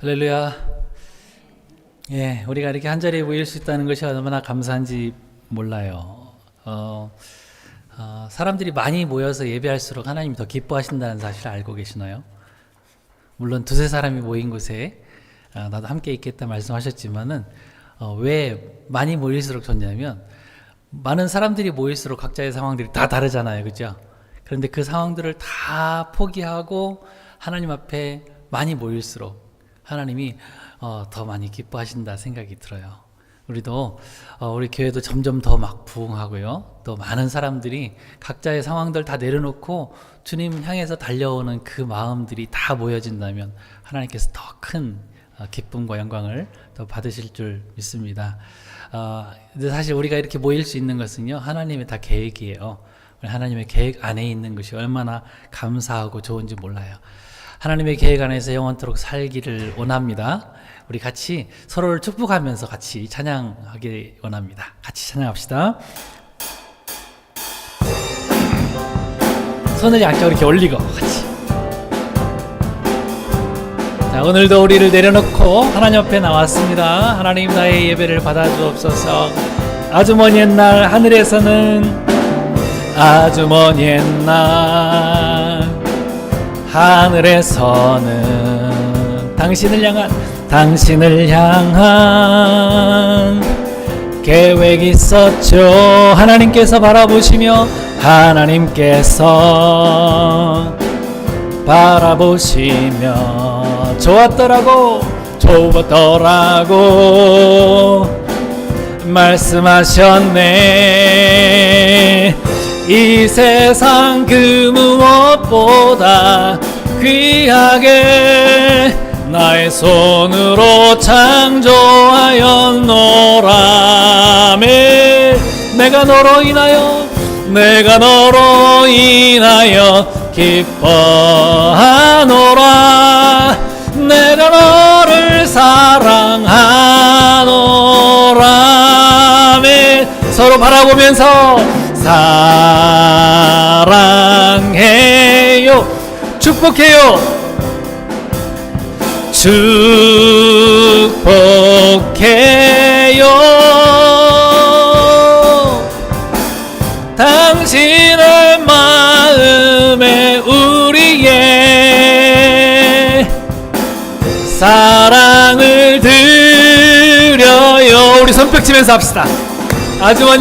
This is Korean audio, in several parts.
할렐루야. 예, 우리가 이렇게 한 자리에 모일 수 있다는 것이 얼마나 감사한지 몰라요. 사람들이 많이 모여서 예배할수록 하나님이 더 기뻐하신다는 사실을 알고 계시나요? 물론 두세 사람이 모인 곳에 나도 함께 있겠다 말씀하셨지만은 왜 많이 모일수록 좋냐면 많은 사람들이 모일수록 각자의 상황들이 다 다르잖아요, 그죠? 그런데 그 상황들을 다 포기하고 하나님 앞에 많이 모일수록 하나님이 더 많이 기뻐하신다 생각이 들어요. 우리도 우리 교회도 점점 더 막 부흥하고요. 또 많은 사람들이 각자의 상황들 다 내려놓고 주님 향해서 달려오는 그 마음들이 다 모여진다면 하나님께서 더 큰 기쁨과 영광을 더 받으실 줄 믿습니다. 근데 사실 우리가 이렇게 모일 수 있는 것은요, 하나님의 다 계획이에요. 하나님의 계획 안에 있는 것이 얼마나 감사하고 좋은지 몰라요. 하나님의 계획 안에서 영원토록 살기를 원합니다. 우리 같이 서로를 축복하면서 같이 찬양하기 원합니다. 같이 찬양합시다. 손을 양쪽으로 이렇게 올리고 같이. 자, 오늘도 우리를 내려놓고 하나님 앞에 나왔습니다. 하나님, 나의 예배를 받아주옵소서. 아주 먼 옛날 하늘에서는 아주 먼 옛날 하늘에서는 당신을 향한 계획이 있었죠. 하나님께서 바라보시며 좋았더라고 말씀하셨네. 이 세상 그 무엇보다 귀하게 나의 손으로 창조하였노라매. 내가 너로 인하여 기뻐하노라. 내가 너를 사랑하노라매. 서로 바라보면서 사랑해요, 축복해요, 당신의 마음에 우리의 사랑을 드려요. 우리 손뼉 치면서 합시다. 아주 먼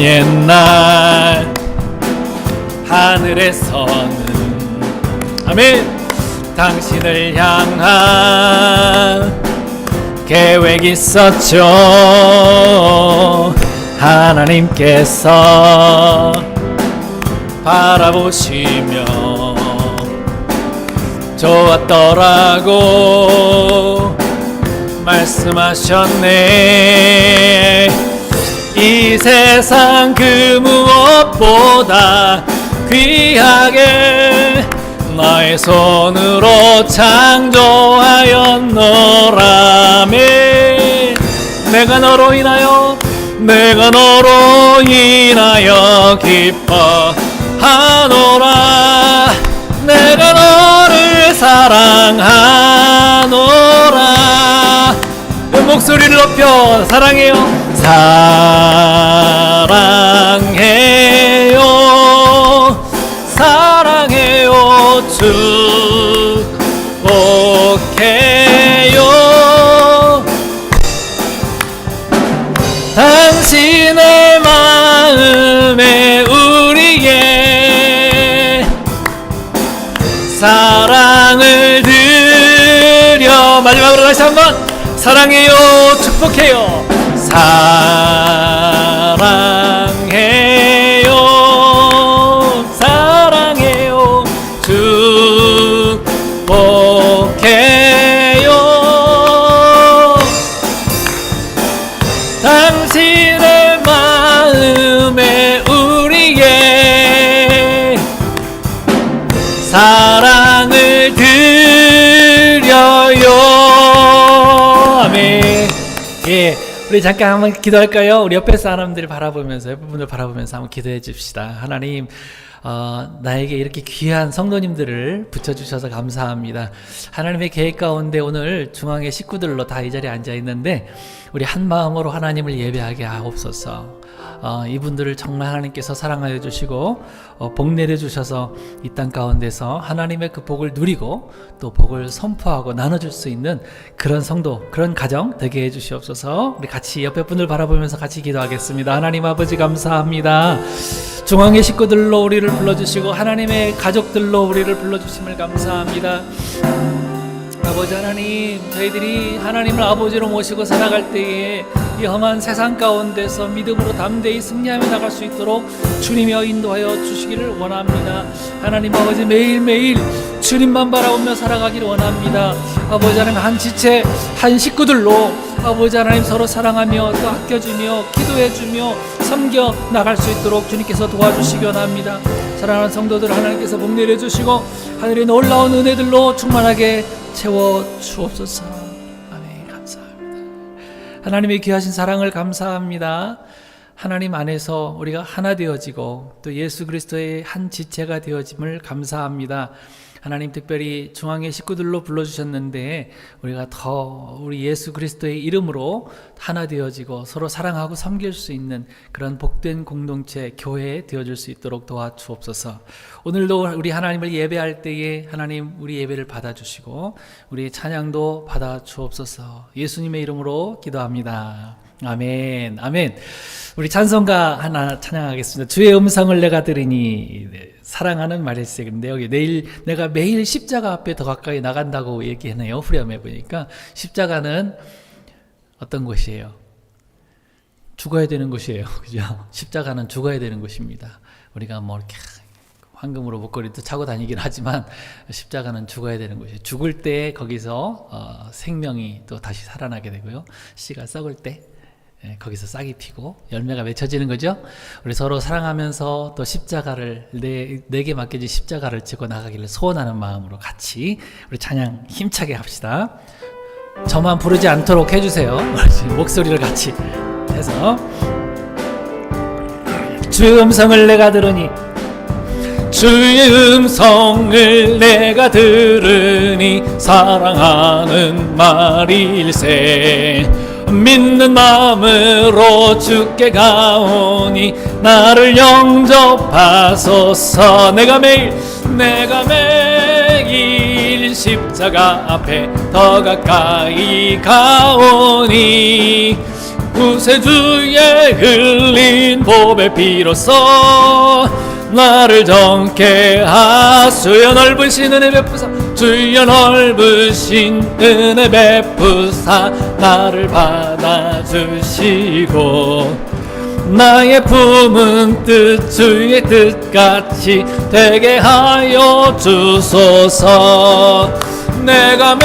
옛날 하늘에서는 아멘. 당신을 향한 계획이 있었죠. 하나님께서 바라보시며 좋았더라고 말씀하셨네. 이 세상 그 무엇보다 귀하게 나의 손으로 창조하였노라매. 내가 너로 인하여 기뻐하노라. 내가 너를 사랑하노라. 목소리를 높여 사랑해요, 축복해요. 당신의 마음에 우리의 사랑을 드려. 마지막으로 다시 한번 사랑해요, 축복해요, 사랑해요, 축복해요. 당신의 마음에 우리의 사랑을 드려요. 아멘. 예, 우리 잠깐 한번 기도할까요? 우리 옆에 사람들을 바라보면서, 옆에 분들 바라보면서 한번 기도해 줍시다. 하나님, 나에게 이렇게 귀한 성도님들을 붙여주셔서 감사합니다. 하나님의 계획 가운데 오늘 중앙의 식구들로 다 이 자리에 앉아 있는데 우리 한 마음으로 하나님을 예배하게 하옵소서. 이분들을 정말 하나님께서 사랑하여 주시고 복 내려 주셔서 이 땅 가운데서 하나님의 그 복을 누리고 또 복을 선포하고 나눠줄 수 있는 그런 성도, 그런 가정 되게 해 주시옵소서. 우리 같이 옆에 분들 바라보면서 같이 기도하겠습니다. 하나님 아버지 감사합니다. 중앙의 식구들로 우리를 불러주시고 하나님의 가족들로 우리를 불러주심을 감사합니다. 아버지 하나님, 저희들이 하나님을 아버지로 모시고 살아갈 때에 이 험한 세상 가운데서 믿음으로 담대히 승리하며 나갈 수 있도록 주님이여 인도하여 주시기를 원합니다. 하나님 아버지, 매일매일 주님만 바라보며 살아가기를 원합니다. 아버지 하나님, 한 지체 한 식구들로 아버지 하나님 서로 사랑하며 또 아껴주며 기도해주며 섬겨 나갈 수 있도록 주님께서 도와주시기 원합니다. 사랑하는 성도들 하나님께서 복 내려주시고 하늘의 놀라운 은혜들로 충만하게 채워 주옵소서. 아멘. 감사합니다. 하나님의 귀하신 사랑을 감사합니다. 하나님 안에서 우리가 하나 되어지고 또 예수 그리스도의 한 지체가 되어짐을 감사합니다. 하나님, 특별히 중앙의 식구들로 불러주셨는데 우리가 더 우리 예수 그리스도의 이름으로 하나 되어지고 서로 사랑하고 섬길 수 있는 그런 복된 공동체, 교회 되어줄 수 있도록 도와주옵소서. 오늘도 우리 하나님을 예배할 때에 하나님 우리 예배를 받아주시고 우리 찬양도 받아주옵소서. 예수님의 이름으로 기도합니다. 아멘. 아멘. 우리 찬송가 하나 찬양하겠습니다. 주의 음성을 내가 들으니. 사랑하는 말일세인데 여기 내가 매일 십자가 앞에 더 가까이 나간다고 얘기하네요. 후렴에 보니까 십자가는 어떤 곳이에요? 죽어야 되는 곳이에요. 그죠? 십자가는 죽어야 되는 곳입니다. 우리가 뭐 이렇게 황금으로 목걸이도 차고 다니긴 하지만 십자가는 죽어야 되는 곳이에요. 죽을 때 거기서 생명이 또 다시 살아나게 되고요. 씨가 썩을 때 거기서 싹이 피고 열매가 맺혀지는 거죠. 우리 서로 사랑하면서 또 십자가를 내게 맡겨진 십자가를 지고 나가기를 소원하는 마음으로 같이 우리 찬양 힘차게 합시다. 저만 부르지 않도록 해주세요. 목소리를 같이 해서 주의 음성을 내가 들으니 주의 음성을 내가 들으니 사랑하는 말일세 믿는 마음으로 주께 가오니 나를 영접하소서. 내가 매일 십자가 앞에 더 가까이 가오니 구세주의 흘린 보배 피로써 나를 정케 하소서. 넓으신 은혜 베푸사 주여 넓으신 은혜 베푸사 나를 받아주시고 나의 품은 뜻 주의 뜻같이 되게 하여 주소서. 내가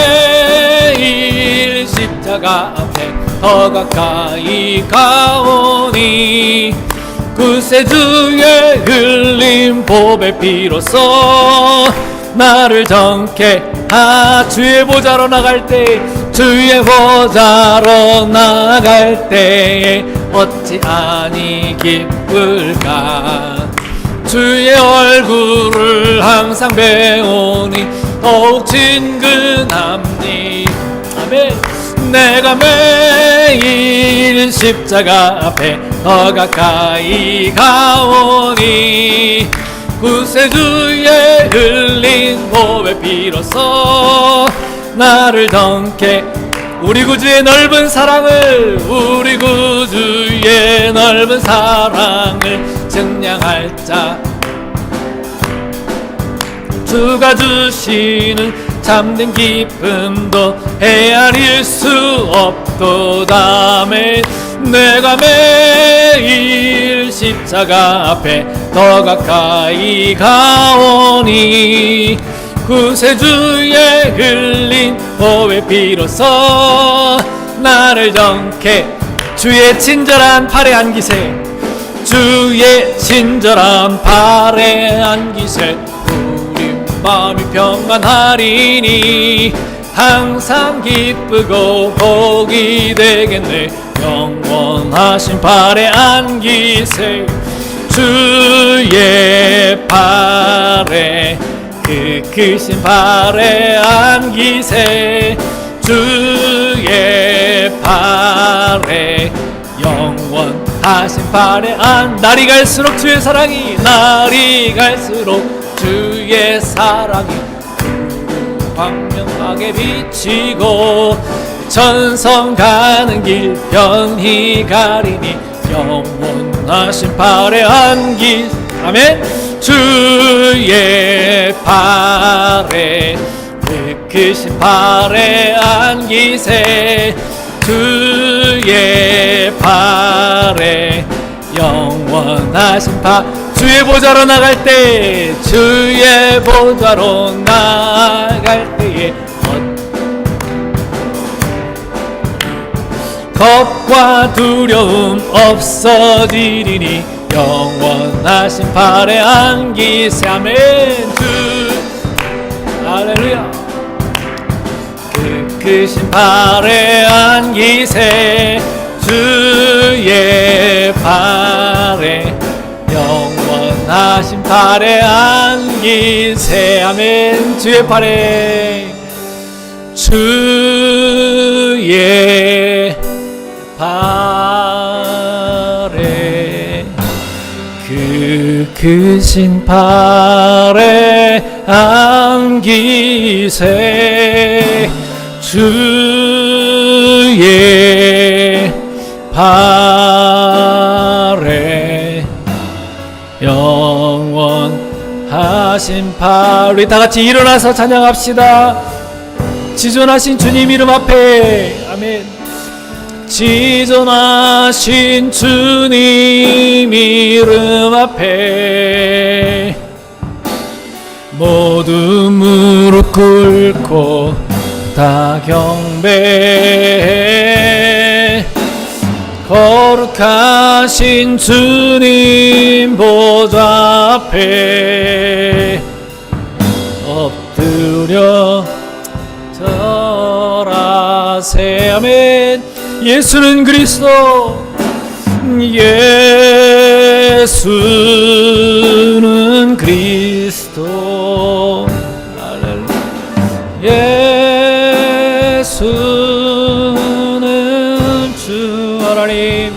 매일 십자가 앞에 더 가까이 가오니 구세주의 흘린 보배 피로써 나를 정케 주의 보좌로 나갈 때 주의 보좌로 나갈 때에 어찌 아니 기쁠까. 주의 얼굴을 항상 배우니 더욱 친근함니. 아멘. 내가 매일 십자가 앞에 더 가까이 가오니 구세주의 흘린 보배 피로써 나를 덩게 우리 구주의 넓은 사랑을 우리 구주의 넓은 사랑을 증량할 자 주가 주시는 참된 기쁨도 헤아릴 수 없도다. 내가 매일 십자가 앞에 더 가까이 가오니 구세주의 흘린 보배 피로써 나를 정케 주의 친절한 팔에 안기세 주의 친절한 팔에 안기세 우리 마음이 평안하리니 항상 기쁘고 복이 되겠네 영원하신 팔에 안기세 주의 발에 그 크신 발에 안기세 주의 발에 영원하신 발에 날이 갈수록 주의 사랑이 날이 갈수록 주의 사랑이 광명하게 비치고 천성 가는 길 변히 가리니 영원하신 발에 안기 아멘 주의 발에 그 크신 발에 안기세 주의 발에 영원하신 주의 보좌로 나갈 때 주의 보좌로 나갈 때에 겁과 두려움 없어지리니 영원하신 발에 안기세 아멘 할렐루야 그 크신 발에 안기세 주의 발에 영원하신 발에 안기세 아멘 주의 발에 주의 발에 그 크신 발에 안기세 주의 발에 영원하신 발 우리 다같이 일어나서 찬양합시다. 지존하신 주님 이름 앞에 아멘 지존하신 주님 이름 앞에 모두 무릎 꿇고 다 경배해 거룩하신 주님 보좌 앞에 엎드려 절하세 아멘 예수는 그리스도 예수는 그리스도 예수는 주 하나님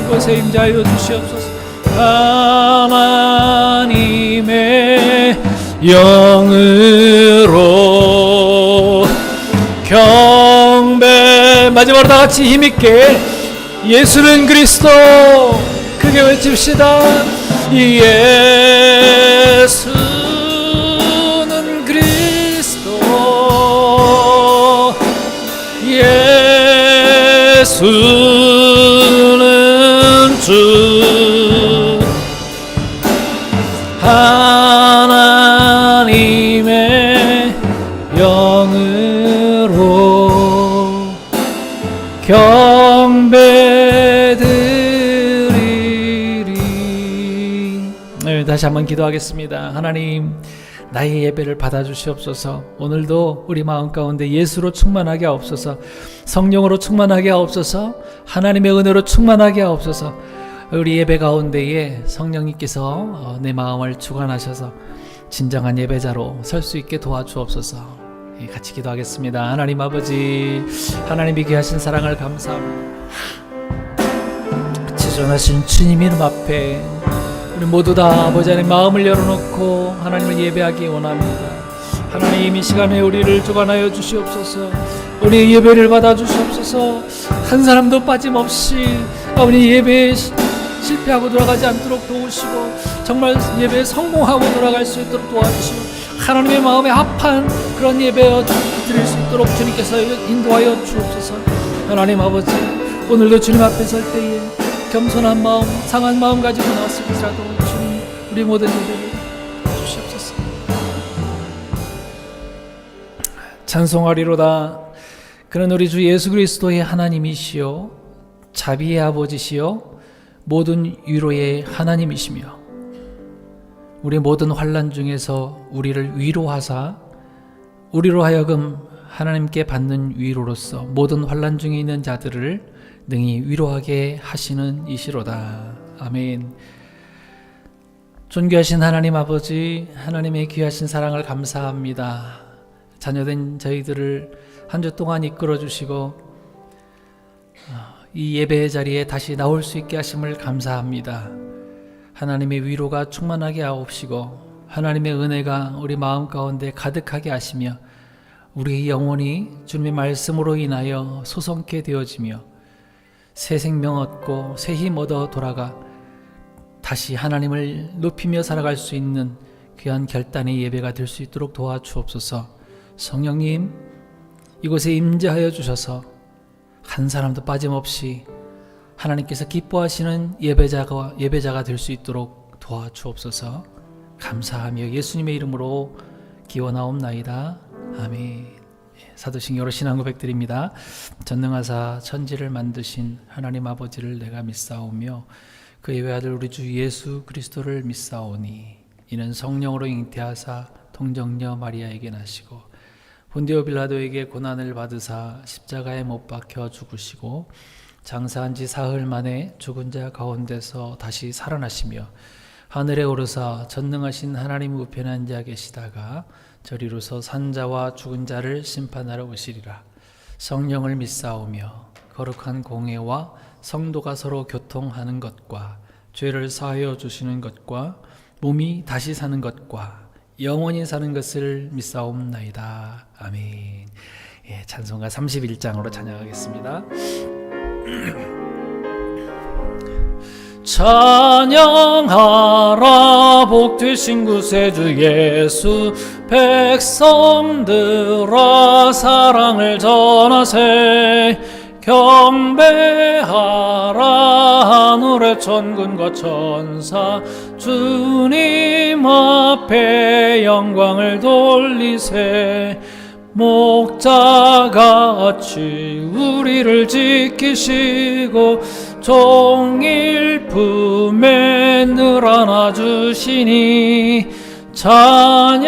이곳에 임재하여 주시옵소서 하나님의 영으로 경배 마지막으로 다같이 힘있게 예수는 그리스도 크게 외칩시다. 예수는 그리스도 예수는 주 하나님의 영으로 경배드리리. 네, 다시 한번 기도하겠습니다. 하나님 나의 예배를 받아주시옵소서. 오늘도 우리 마음 가운데 예수로 충만하게 하옵소서. 성령으로 충만하게 하옵소서. 하나님의 은혜로 충만하게 하옵소서. 우리 예배 가운데에 성령님께서 내 마음을 주관하셔서 진정한 예배자로 설 수 있게 도와주옵소서. 같이 기도하겠습니다. 하나님 아버지 하나님이 귀하신 사랑을 감사합니다. 지존하신 주님 이름 앞에 우리 모두 다 아버지 안에 마음을 열어놓고 하나님을 예배하기 원합니다. 하나님 이 시간에 우리를 주관하여 주시옵소서. 우리 예배를 받아 주시옵소서. 한 사람도 빠짐없이 우리 예배에 실패하고 돌아가지 않도록 도우시고 정말 예배에 성공하고 돌아갈 수 있도록 도와주시고 하나님의 마음에 합한 그런 예배 드릴 수 있도록 주님께서 인도하여 주옵소서. 하나님 아버지 오늘도 주님 앞에 설 때에 겸손한 마음 상한 마음 가지고 나왔을지라도 주님 우리 모든 예배를 주시옵소서. 찬송하리로다. 그는 우리 주 예수 그리스도의 하나님이시요 자비의 아버지시요 모든 위로의 하나님이시며 우리 모든 환난 중에서 우리를 위로하사 우리로 하여금 하나님께 받는 위로로서 모든 환난 중에 있는 자들을 능히 위로하게 하시는 이시로다. 아멘. 존귀하신 하나님 아버지, 하나님의 귀하신 사랑을 감사합니다. 자녀된 저희들을 한 주 동안 이끌어 주시고 이 예배의 자리에 다시 나올 수 있게 하심을 감사합니다. 하나님의 위로가 충만하게 하옵시고 하나님의 은혜가 우리 마음 가운데 가득하게 하시며 우리 영혼이 주님의 말씀으로 인하여 소성케 되어지며 새 생명 얻고 새 힘 얻어 돌아가 다시 하나님을 높이며 살아갈 수 있는 귀한 결단의 예배가 될 수 있도록 도와주옵소서. 성령님, 이곳에 임재하여 주셔서 한 사람도 빠짐없이 하나님께서 기뻐하시는 예배자가 될 수 있도록 도와주옵소서. 감사하며 예수님의 이름으로 기원하옵나이다. 아멘. 사도신경으로 신앙 고백드립니다. 전능하사 천지를 만드신 하나님 아버지를 내가 믿사오며 그의 외아들 우리 주 예수 그리스도를 믿사오니 이는 성령으로 잉태하사 동정녀 마리아에게 나시고 본디오 빌라도에게 고난을 받으사 십자가에 못 박혀 죽으시고 장사한 지 사흘 만에 죽은 자 가운데서 다시 살아나시며 하늘에 오르사 전능하신 하나님 우편에 앉아 계시다가 저리로서 산자와 죽은 자를 심판하러 오시리라. 성령을 믿사오며 거룩한 공회와 성도가 서로 교통하는 것과 죄를 사하여 주시는 것과 몸이 다시 사는 것과 영원히 사는 것을 믿사옵나이다. 아멘. 찬송가 31장으로 찬양하겠습니다. 찬양하라 복되신 구세주 예수, 백성들아 사랑을 전하세. 경배하라 하늘의 천군과 천사, 주님 앞에 영광을 돌리세. 목자같이 우리를 지키시고 종일 품에 늘 안아주시니 찬양하라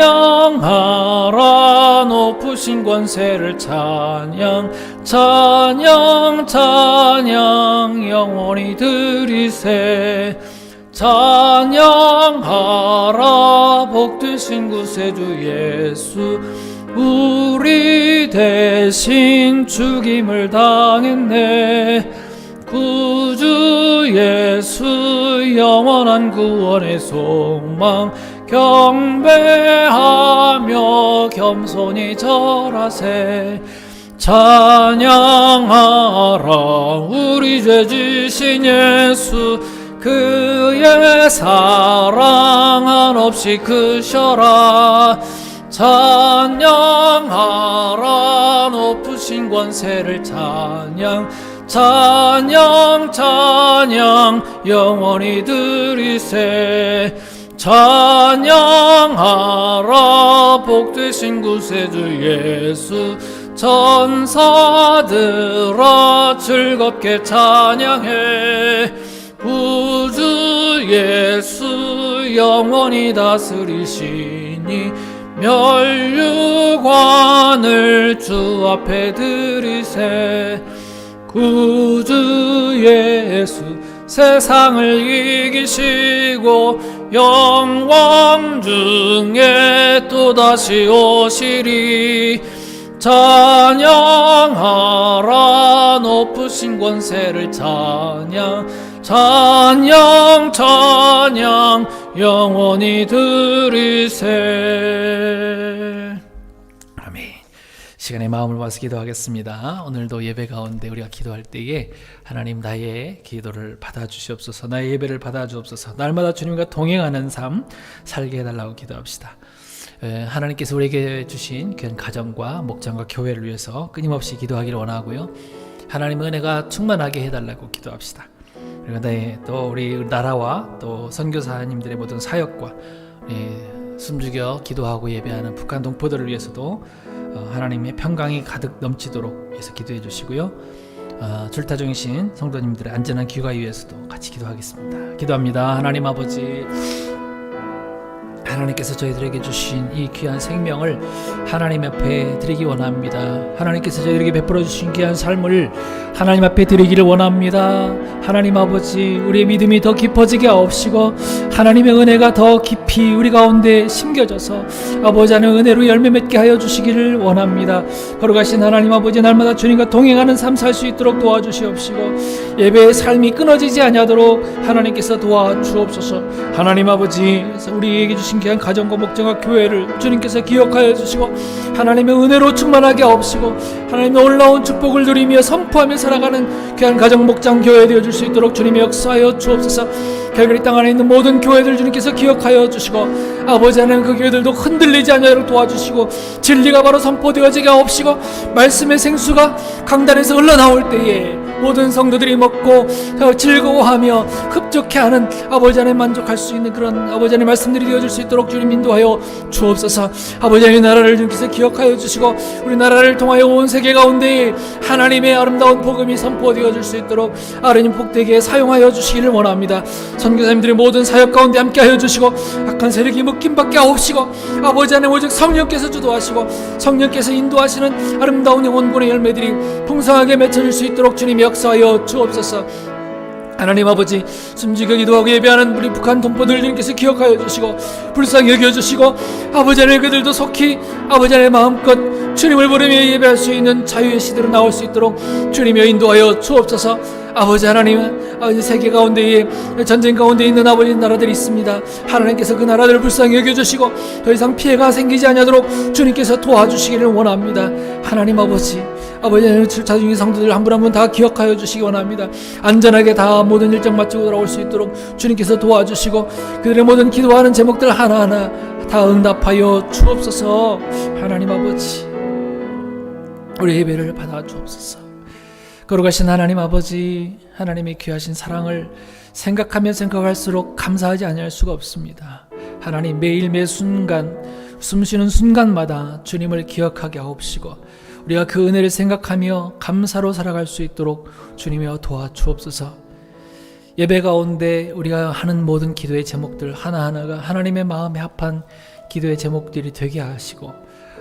높으신 권세를 찬양 찬양 찬양 영원히 드리세. 찬양하라 복되신 구세주 예수, 우리 대신 죽임을 당했네. 구주 예수 영원한 구원의 소망, 경배하며 겸손히 절하세. 찬양하라 우리 죄 지신 예수, 그의 사랑 한없이 크셔라. 찬양하라 높으신 권세를 찬양 찬양 찬양 영원히 드리세. 찬양하라 복되신 구세주 예수, 천사들아 즐겁게 찬양해. 구주 예수 영원히 다스리시니 멸류관을 주 앞에 드리세. 구주 예수 세상을 이기시고 영광 중에 또다시 오시리. 찬양하라 높으신 권세를 찬양 찬양 찬양 영원히 드리세. 아멘. 시간에 마음을 모아서 기도하겠습니다. 오늘도 예배 가운데 우리가 기도할 때에 하나님 나의 기도를 받아주시옵소서, 나의 예배를 받아주옵소서, 날마다 주님과 동행하는 삶 살게 해달라고 기도합시다. 하나님께서 우리에게 주신 귀한 가정과 목장과 교회를 위해서 끊임없이 기도하기를 원하고요. 하나님의 은혜가 충만하게 해달라고 기도합시다. 그리고 또 우리 나라와 또 선교사님들의 모든 사역과 숨죽여 기도하고 예배하는 북한 동포들을 위해서도 하나님의 평강이 가득 넘치도록 위해서 기도해 주시고요. 출타 중이신 성도님들의 안전한 귀가 위해서도 같이 기도하겠습니다. 기도합니다. 하나님 아버지, 하나님께서 저희들에게 주신 이 귀한 생명을 하나님 앞에 드리기 원합니다. 하나님께서 저희들에게 베풀어 주신 귀한 삶을 하나님 앞에 드리기를 원합니다. 하나님 아버지, 우리의 믿음이 더 깊어지게 하옵시고 하나님의 은혜가 더 깊이 우리 가운데 심겨져서 아버지 안에 은혜로 열매 맺게 하여 주시기를 원합니다. 거룩하신 하나님 아버지, 날마다 주님과 동행하는 삶 살 수 있도록 도와주시옵시고 예배의 삶이 끊어지지 아니하도록 하나님께서 도와주옵소서. 하나님 아버지, 우리에게 주신 귀한 가정과 목장과 교회를 주님께서 기억하여 주시고 하나님의 은혜로 충만하게 하옵시고 하나님의 놀라운 축복을 누리며 선포하며 살아가는 귀한 가정 목장 교회 되어줄 수 있도록 주님의 역사하여 주옵소서. 결국 이 땅 안에 있는 모든 교회들 주님께서 기억하여 주시고 아버지 하나님 그 교회들도 흔들리지 않도록 도와주시고 진리가 바로 선포되어지게 하옵시고 말씀의 생수가 강단에서 흘러나올 때에 모든 성도들이 먹고 즐거워하며 흡족해하는 아버지 안에 만족할 수 있는 그런 아버지 안의 말씀들이 되어줄 수 있도록 주님 인도하여 주옵소서. 아버지 안의 나라를 주님께서 기억하여 주시고 우리 나라를 통하여 온 세계 가운데 하나님의 아름다운 복음이 선포되어질 수 있도록 아르님 복되게 사용하여 주시기를 원합니다. 선교사님들의 모든 사역 가운데 함께하여 주시고 악한 세력이 묶임받게 하옵시고 아버지 안에 오직 성령께서 주도하시고 성령께서 인도하시는 아름다운 영혼군의 열매들이 풍성하게 맺혀질 수 있도록 주님이 역사하여 주옵소서. 하나님 아버지, 숨지게 기도하고 예배하는 우리 북한 동포들 주님께서 기억하여 주시고 불쌍히 여겨주시고 아버지 안에 그들도 속히 아버지 안에 마음껏 주님을 부르며 예배할 수 있는 자유의 시대로 나올 수 있도록 주님이 인도하여 주옵소서. 아버지 하나님, 아버지 세계 가운데에 전쟁 가운데 있는 아버지 나라들이 있습니다. 하나님께서 그 나라들을 불쌍히 여겨주시고 더 이상 피해가 생기지 않도록 주님께서 도와주시기를 원합니다. 하나님 아버지, 아버지 하나님 자중의 성도들 한 분 한 분 다 기억하여 주시기 원합니다. 안전하게 다 모든 일정 마치고 돌아올 수 있도록 주님께서 도와주시고 그들의 모든 기도하는 제목들 하나하나 다 응답하여 주옵소서. 하나님 아버지, 우리 예배를 받아 주옵소서. 거룩하신 하나님 아버지, 하나님의 귀하신 사랑을 생각하면 생각할수록 감사하지 아니할 수가 없습니다. 하나님, 매일 매 순간 숨쉬는 순간마다 주님을 기억하게 하옵시고 우리가 그 은혜를 생각하며 감사로 살아갈 수 있도록 주님이여 도와주옵소서. 예배 가운데 우리가 하는 모든 기도의 제목들 하나하나가 하나님의 마음에 합한 기도의 제목들이 되게 하시고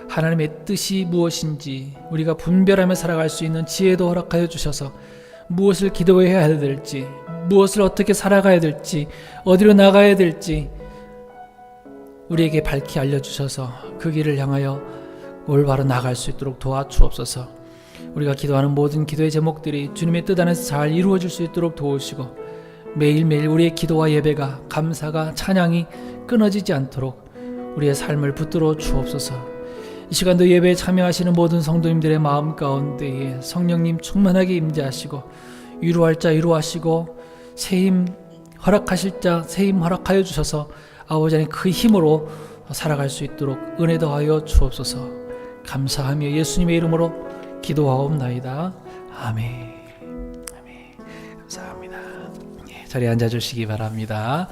하나님의 뜻이 무엇인지 우리가 분별하며 살아갈 수 있는 지혜도 허락하여 주셔서 무엇을 기도해야 될지, 무엇을 어떻게 살아가야 될지, 어디로 나가야 될지 우리에게 밝히 알려주셔서 그 길을 향하여 올바로 나갈 수 있도록 도와주옵소서. 우리가 기도하는 모든 기도의 제목들이 주님의 뜻 안에서 잘 이루어질 수 있도록 도우시고 매일매일 우리의 기도와 예배가, 감사가, 찬양이 끊어지지 않도록 우리의 삶을 붙들어 주옵소서. 이 시간도 예배에 참여하시는 모든 성도님들의 마음 가운데에 성령님 충만하게 임재하시고 위로할 자 위로하시고 새힘 허락하실 자 새힘 허락하여 주셔서 아버지 안에 그 힘으로 살아갈 수 있도록 은혜 더하여 주옵소서. 감사하며 예수님의 이름으로 기도하옵나이다. 아멘. 아멘. 감사합니다. 자리에 앉아주시기 바랍니다.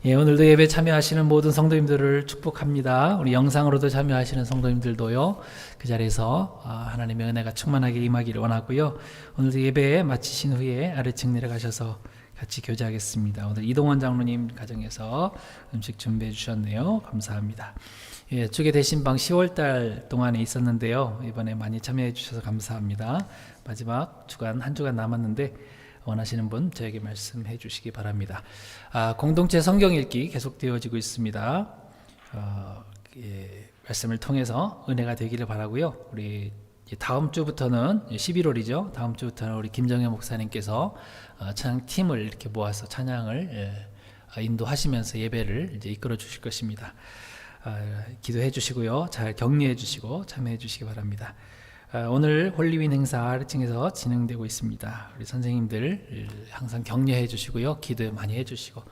오늘도 예배 참여하시는 모든 성도님들을 축복합니다. 우리 영상으로도 참여하시는 성도님들도요, 그 자리에서 하나님의 은혜가 충만하게 임하기를 원하고요. 오늘도 예배 마치신 후에 아래층 내려가셔서 같이 교제하겠습니다. 오늘 이동원 장로님 가정에서 음식 준비해 주셨네요. 감사합니다. 주게 대신방 10월달 동안에 있었는데요. 이번에 많이 참여해 주셔서 감사합니다. 마지막 주간 한 주간 남았는데 원하시는 분 저에게 말씀해 주시기 바랍니다. 공동체 성경 읽기 계속되어지고 있습니다. 말씀을 통해서 은혜가 되기를 바라고요. 우리 다음 주부터는 11월이죠. 다음 주부터는 우리 김정현 목사님께서 찬양팀을 이렇게 모아서 찬양을 인도하시면서 예배를 이제 이끌어 주실 것입니다. 기도해 주시고요. 잘 격려해 주시고 참여해 주시기 바랍니다. 오늘 홀리윈 행사 아래층에서 진행되고 있습니다. 우리 선생님들 항상 격려해 주시고요. 기도 많이 해 주시고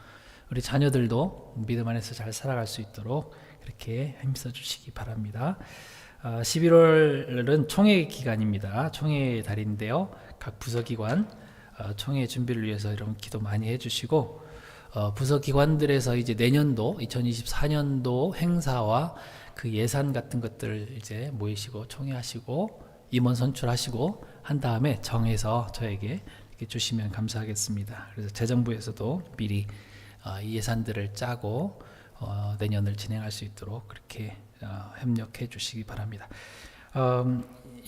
우리 자녀들도 믿음 안에서 잘 살아갈 수 있도록 그렇게 힘써 주시기 바랍니다. 11월은 총회 기간입니다. 총회 달인데요. 각 부서기관 총회 준비를 위해서 여러분 기도 많이 해주시고 부서기관들에서 이제 내년도 2024년도 행사와 그 예산 같은 것들 이제 모이시고 총회하시고 임원 선출하시고 한 다음에 정해서 저에게 이렇게 주시면 감사하겠습니다. 그래서 재정부에서도 미리 이 예산들을 짜고 내년을 진행할 수 있도록 그렇게 협력해 주시기 바랍니다.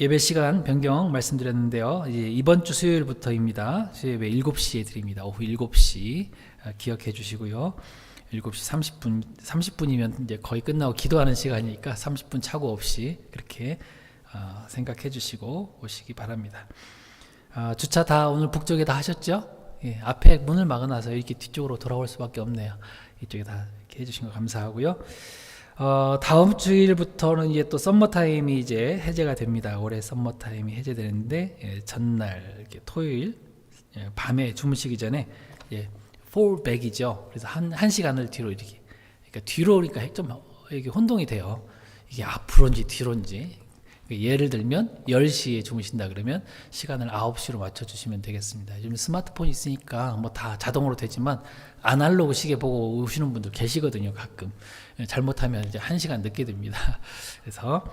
예배 시간 변경 말씀드렸는데요. 이제 이번 주 수요일부터입니다. 예배 7시에 드립니다. 오후 7시 기억해 주시고요. 7시 30분이면 이제 거의 끝나고 기도하는 시간이니까 30분 착오 없이 그렇게 생각해 주시고 오시기 바랍니다. 주차 다 오늘 북쪽에 다 하셨죠? 예, 앞에 문을 막아놔서 이렇게 뒤쪽으로 돌아올 수밖에 없네요. 이쪽에 다 이렇게 해주신 거 감사하고요. 다음 주일부터는 이제 또 썸머 타임이 이제 해제가 됩니다. 올해 썸머 타임이 해제되는데 전날 이렇게 토요일 밤에 주무시기 전에 fallback이죠. 그래서 한 시간을 뒤로 이렇게 그러니까 뒤로 오니까 좀 이게 혼동이 돼요. 이게 앞으로인지 뒤로인지. 예를 들면 10시에 주무신다 그러면 시간을 9시로 맞춰주시면 되겠습니다. 요즘 스마트폰이 있으니까 뭐 다 자동으로 되지만 아날로그 시계 보고 오시는 분들 계시거든요. 가끔 잘못하면 이제 1시간 늦게 됩니다. 그래서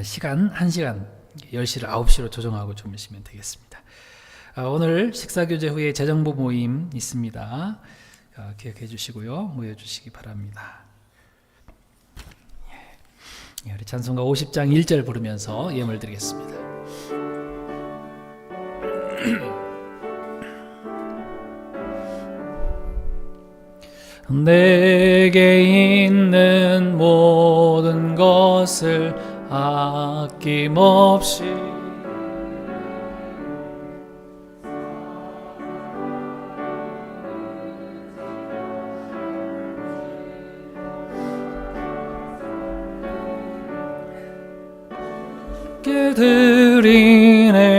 시간 1시간 10시를 9시로 조정하고 주무시면 되겠습니다. 오늘 식사교제 후에 재정보 모임 있습니다. 기억해 주시고요. 모여주시기 바랍니다. 우리 찬송가 50장 1절 부르면서 예물 드리겠습니다. 내게 있는 모든 것을 아낌없이 드리네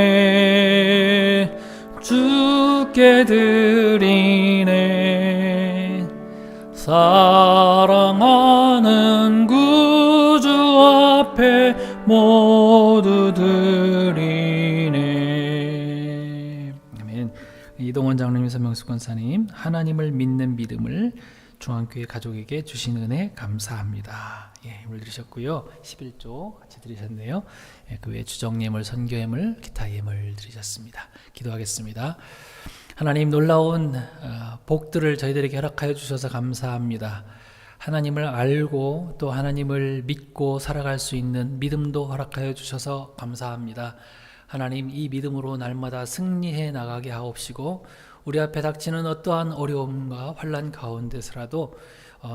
주께 드리네 사랑하는 구주 앞에 모두 드리네. 아멘. 이동원 장로님, 서명수 권사님, 하나님을 믿는 믿음을 중앙교회 가족에게 주신 은혜 감사합니다. 예물 드리셨고요. 11조 같이 드리셨네요. 그 외에 주정예물, 선교예물, 기타 예물 드리셨습니다. 기도하겠습니다. 하나님 놀라운 복들을 저희들에게 허락하여 주셔서 감사합니다. 하나님을 알고 또 하나님을 믿고 살아갈 수 있는 믿음도 허락하여 주셔서 감사합니다. 하나님 이 믿음으로 날마다 승리해 나가게 하옵시고 우리 앞에 닥치는 어떠한 어려움과 환난 가운데서라도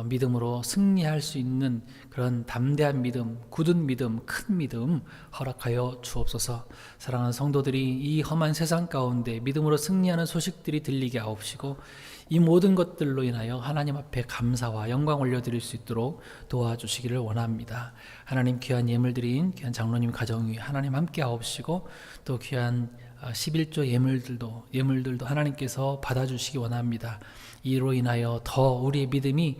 믿음으로 승리할 수 있는 그런 담대한 믿음, 굳은 믿음, 큰 믿음 허락하여 주옵소서. 사랑하는 성도들이 이 험한 세상 가운데 믿음으로 승리하는 소식들이 들리게 하옵시고 이 모든 것들로 인하여 하나님 앞에 감사와 영광 올려드릴 수 있도록 도와주시기를 원합니다. 하나님 귀한 예물드린 귀한 장로님 가정 위에 하나님 함께 하옵시고 또 귀한 11조 예물들도 하나님께서 받아주시기 원합니다. 이로 인하여 더 우리의 믿음이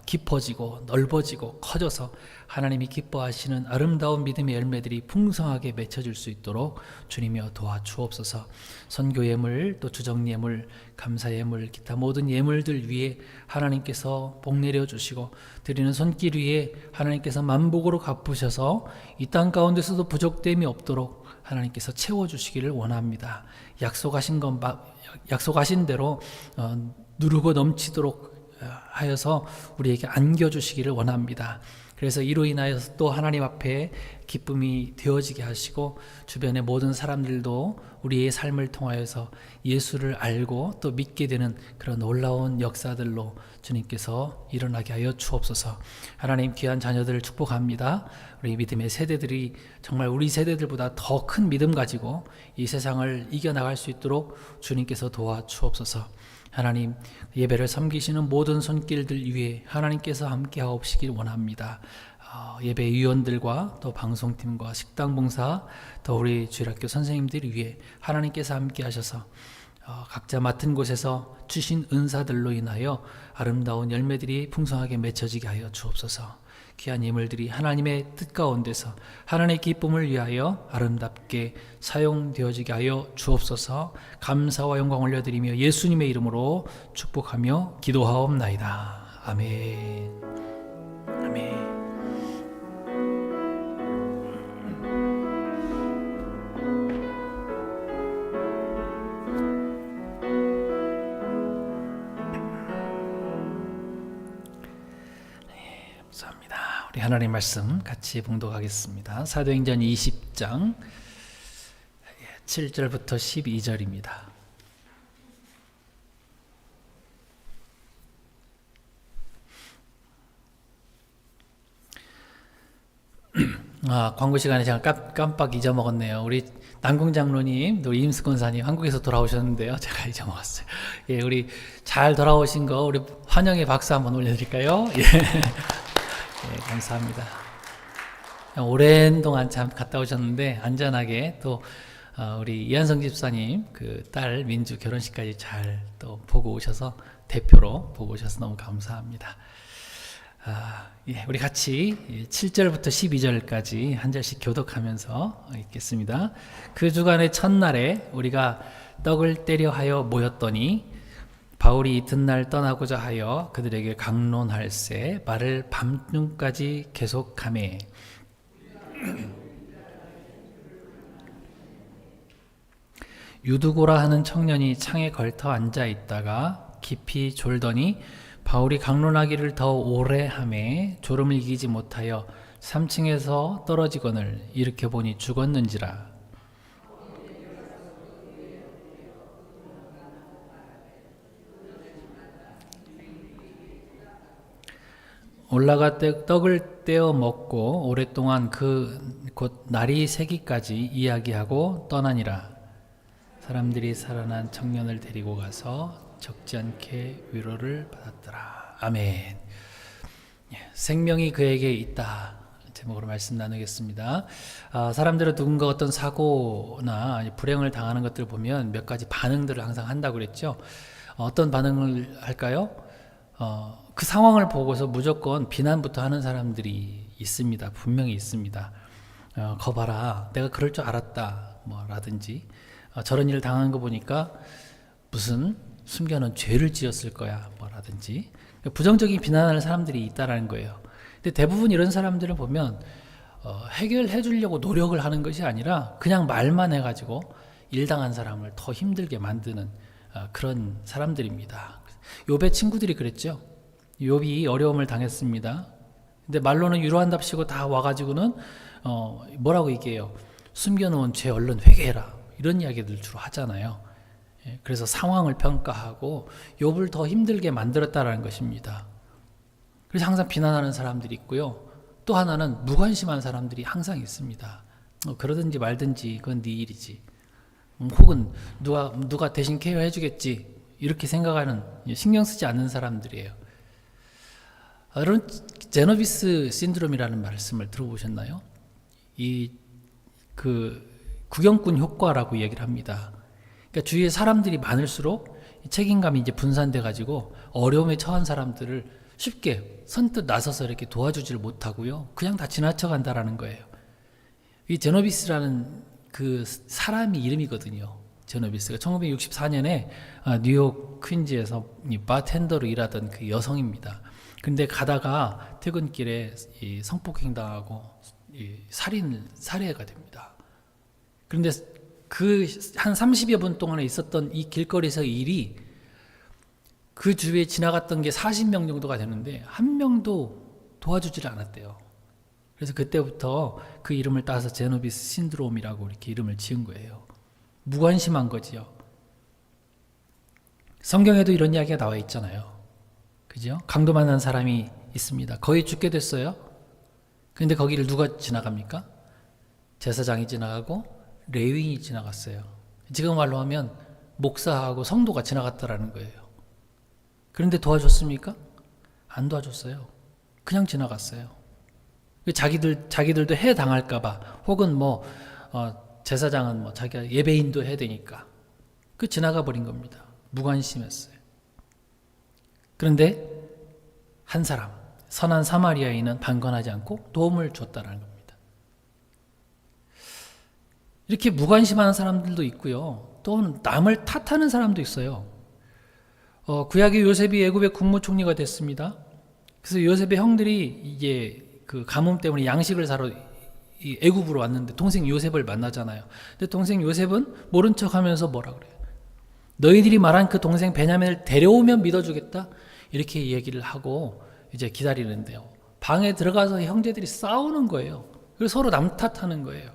깊어지고 넓어지고 커져서 하나님이 기뻐하시는 아름다운 믿음의 열매들이 풍성하게 맺혀질 수 있도록 주님이여 도와주옵소서. 선교 예물, 또 주정 예물, 감사 예물, 기타 모든 예물들 위에 하나님께서 복 내려 주시고 드리는 손길 위에 하나님께서 만복으로 갚으셔서 이 땅 가운데서도 부족됨이 없도록 하나님께서 채워주시기를 원합니다. 약속하신 대로 누르고 넘치도록 하여서 우리에게 안겨주시기를 원합니다. 그래서 이로 인하여서 또 하나님 앞에 기쁨이 되어지게 하시고 주변의 모든 사람들도 우리의 삶을 통하여서 예수를 알고 또 믿게 되는 그런 놀라운 역사들로 주님께서 일어나게 하여 주옵소서. 하나님 귀한 자녀들을 축복합니다. 우리 믿음의 세대들이 정말 우리 세대들보다 더 큰 믿음 가지고 이 세상을 이겨나갈 수 있도록 주님께서 도와주옵소서. 하나님 예배를 섬기시는 모든 손길들 위에 하나님께서 함께 하옵시길 원합니다. 예배 위원들과 또 방송팀과 식당봉사 또 우리 주일학교 선생님들 위해 하나님께서 함께 하셔서 각자 맡은 곳에서 주신 은사들로 인하여 아름다운 열매들이 풍성하게 맺혀지게 하여 주옵소서. 귀한 예물들이 하나님의 뜻 가운데서 하나님의 기쁨을 위하여 아름답게 사용되어지게 하여 주옵소서. 감사와 영광 올려드리며 예수님의 이름으로 축복하며 기도하옵나이다. 아멘. 아멘. 우리 하나님 말씀 같이 봉독하겠습니다. 사도행전 20장 7절부터 12절입니다. 광고 시간에 제가 깜빡 잊어먹었네요. 우리 남궁 장로님, 또 임수 권사님 한국에서 돌아오셨는데요. 제가 잊어먹었어요. 예, 우리 잘 돌아오신 거 우리 환영의 박수 한번 올려드릴까요? 예, 예, 감사합니다. 오랜 동안 참 갔다 오셨는데 안전하게 또 우리 이한성 집사님 그 딸 민주 결혼식까지 잘 또 보고 오셔서 대표로 보고 오셔서 너무 감사합니다. 예, 우리 같이 7절부터 12절까지 한 절씩 교독하면서 읽겠습니다. 그 주간의 첫날에 우리가 떡을 떼려 하여 모였더니 바울이 이튿날 떠나고자 하여 그들에게 강론할세 말을 밤중까지 계속하매 유두고라 하는 청년이 창에 걸터 앉아 있다가 깊이 졸더니 바울이 강론하기를 더 오래 하매 졸음을 이기지 못하여 3층에서 떨어지거늘 일으켜 보니 죽었는지라. 올라가 떡을 떼어 먹고 오랫동안 곧 날이 새기까지 이야기하고 떠나니라. 사람들이 살아난 청년을 데리고 가서 적지 않게 위로를 받았더라. 아멘. 생명이 그에게 있다 제목으로 말씀 나누겠습니다. 사람들은 누군가 어떤 사고나 불행을 당하는 것들을 보면 몇 가지 반응들을 항상 한다고 그랬죠. 어떤 반응을 할까요? 그 상황을 보고서 무조건 비난부터 하는 사람들이 있습니다. 분명히 있습니다. 거 봐라, 내가 그럴 줄 알았다 라든지 저런 일을 당한 거 보니까 무슨 숨겨놓은 죄를 지었을 거야 라든지 부정적인 비난하는 사람들이 있다라는 거예요. 근데 대부분 이런 사람들을 보면 해결해 주려고 노력을 하는 것이 아니라 그냥 말만 해가지고 일 당한 사람을 더 힘들게 만드는 그런 사람들입니다. 욥의 친구들이 그랬죠. 욥이 어려움을 당했습니다. 근데 말로는 위로한답시고 다 와가지고는 뭐라고 얘기해요? 숨겨놓은 죄 얼른 회개해라 이런 이야기들 주로 하잖아요. 그래서 상황을 평가하고 욥을 더 힘들게 만들었다라는 것입니다. 그래서 항상 비난하는 사람들이 있고요. 또 하나는 무관심한 사람들이 항상 있습니다. 그러든지 말든지 그건 네 일이지. 혹은 누가 대신 케어해 주겠지 이렇게 생각하는, 신경 쓰지 않는 사람들이에요. 여러분 제노비스 신드롬이라는 말씀을 들어보셨나요? 구경꾼 효과라고 얘기를 합니다. 그러니까 주위에 사람들이 많을수록 책임감이 이제 분산돼 가지고 어려움에 처한 사람들을 쉽게 선뜻 나서서 이렇게 도와주지를 못하고요. 그냥 다 지나쳐 간다라는 거예요. 이 제노비스라는 그 사람이 이름이거든요. 제노비스가 1964년에 뉴욕 퀸즈에서 바텐더로 일하던 그 여성입니다. 근데 가다가 퇴근길에 성폭행당하고 살해가 됩니다. 그런데 그 한 30여 분 동안에 있었던 이 길거리에서 일이 그 주위에 지나갔던 게 40명 정도가 되는데 한 명도 도와주지를 않았대요. 그래서 그때부터 그 이름을 따서 제노비스 신드롬이라고 이렇게 이름을 지은 거예요. 무관심한 거지요. 성경에도 이런 이야기가 나와 있잖아요. 그죠? 강도 만난 사람이 있습니다. 거의 죽게 됐어요. 그런데 거기를 누가 지나갑니까? 제사장이 지나가고 레위인이 지나갔어요. 지금 말로 하면 목사하고 성도가 지나갔다라는 거예요. 그런데 도와줬습니까? 안 도와줬어요. 그냥 지나갔어요. 자기들도 해당할까봐, 혹은 제사장은 자기가 예배인도 해야 되니까 지나가 버린 겁니다. 무관심했어요. 그런데 한 사람, 선한 사마리아인은 방관하지 않고 도움을 줬다는 겁니다. 이렇게 무관심한 사람들도 있고요. 또 남을 탓하는 사람도 있어요. 구약의 요셉이 애굽의 국무총리가 됐습니다. 그래서 요셉의 형들이 이제 그 가뭄 때문에 양식을 사러 애굽으로 왔는데 동생 요셉을 만나잖아요. 근데 동생 요셉은 모른 척하면서 뭐라 그래요? 너희들이 말한 그 동생 베냐민을 데려오면 믿어주겠다. 이렇게 얘기를 하고 이제 기다리는데요. 방에 들어가서 형제들이 싸우는 거예요. 그래서 서로 남 탓하는 거예요.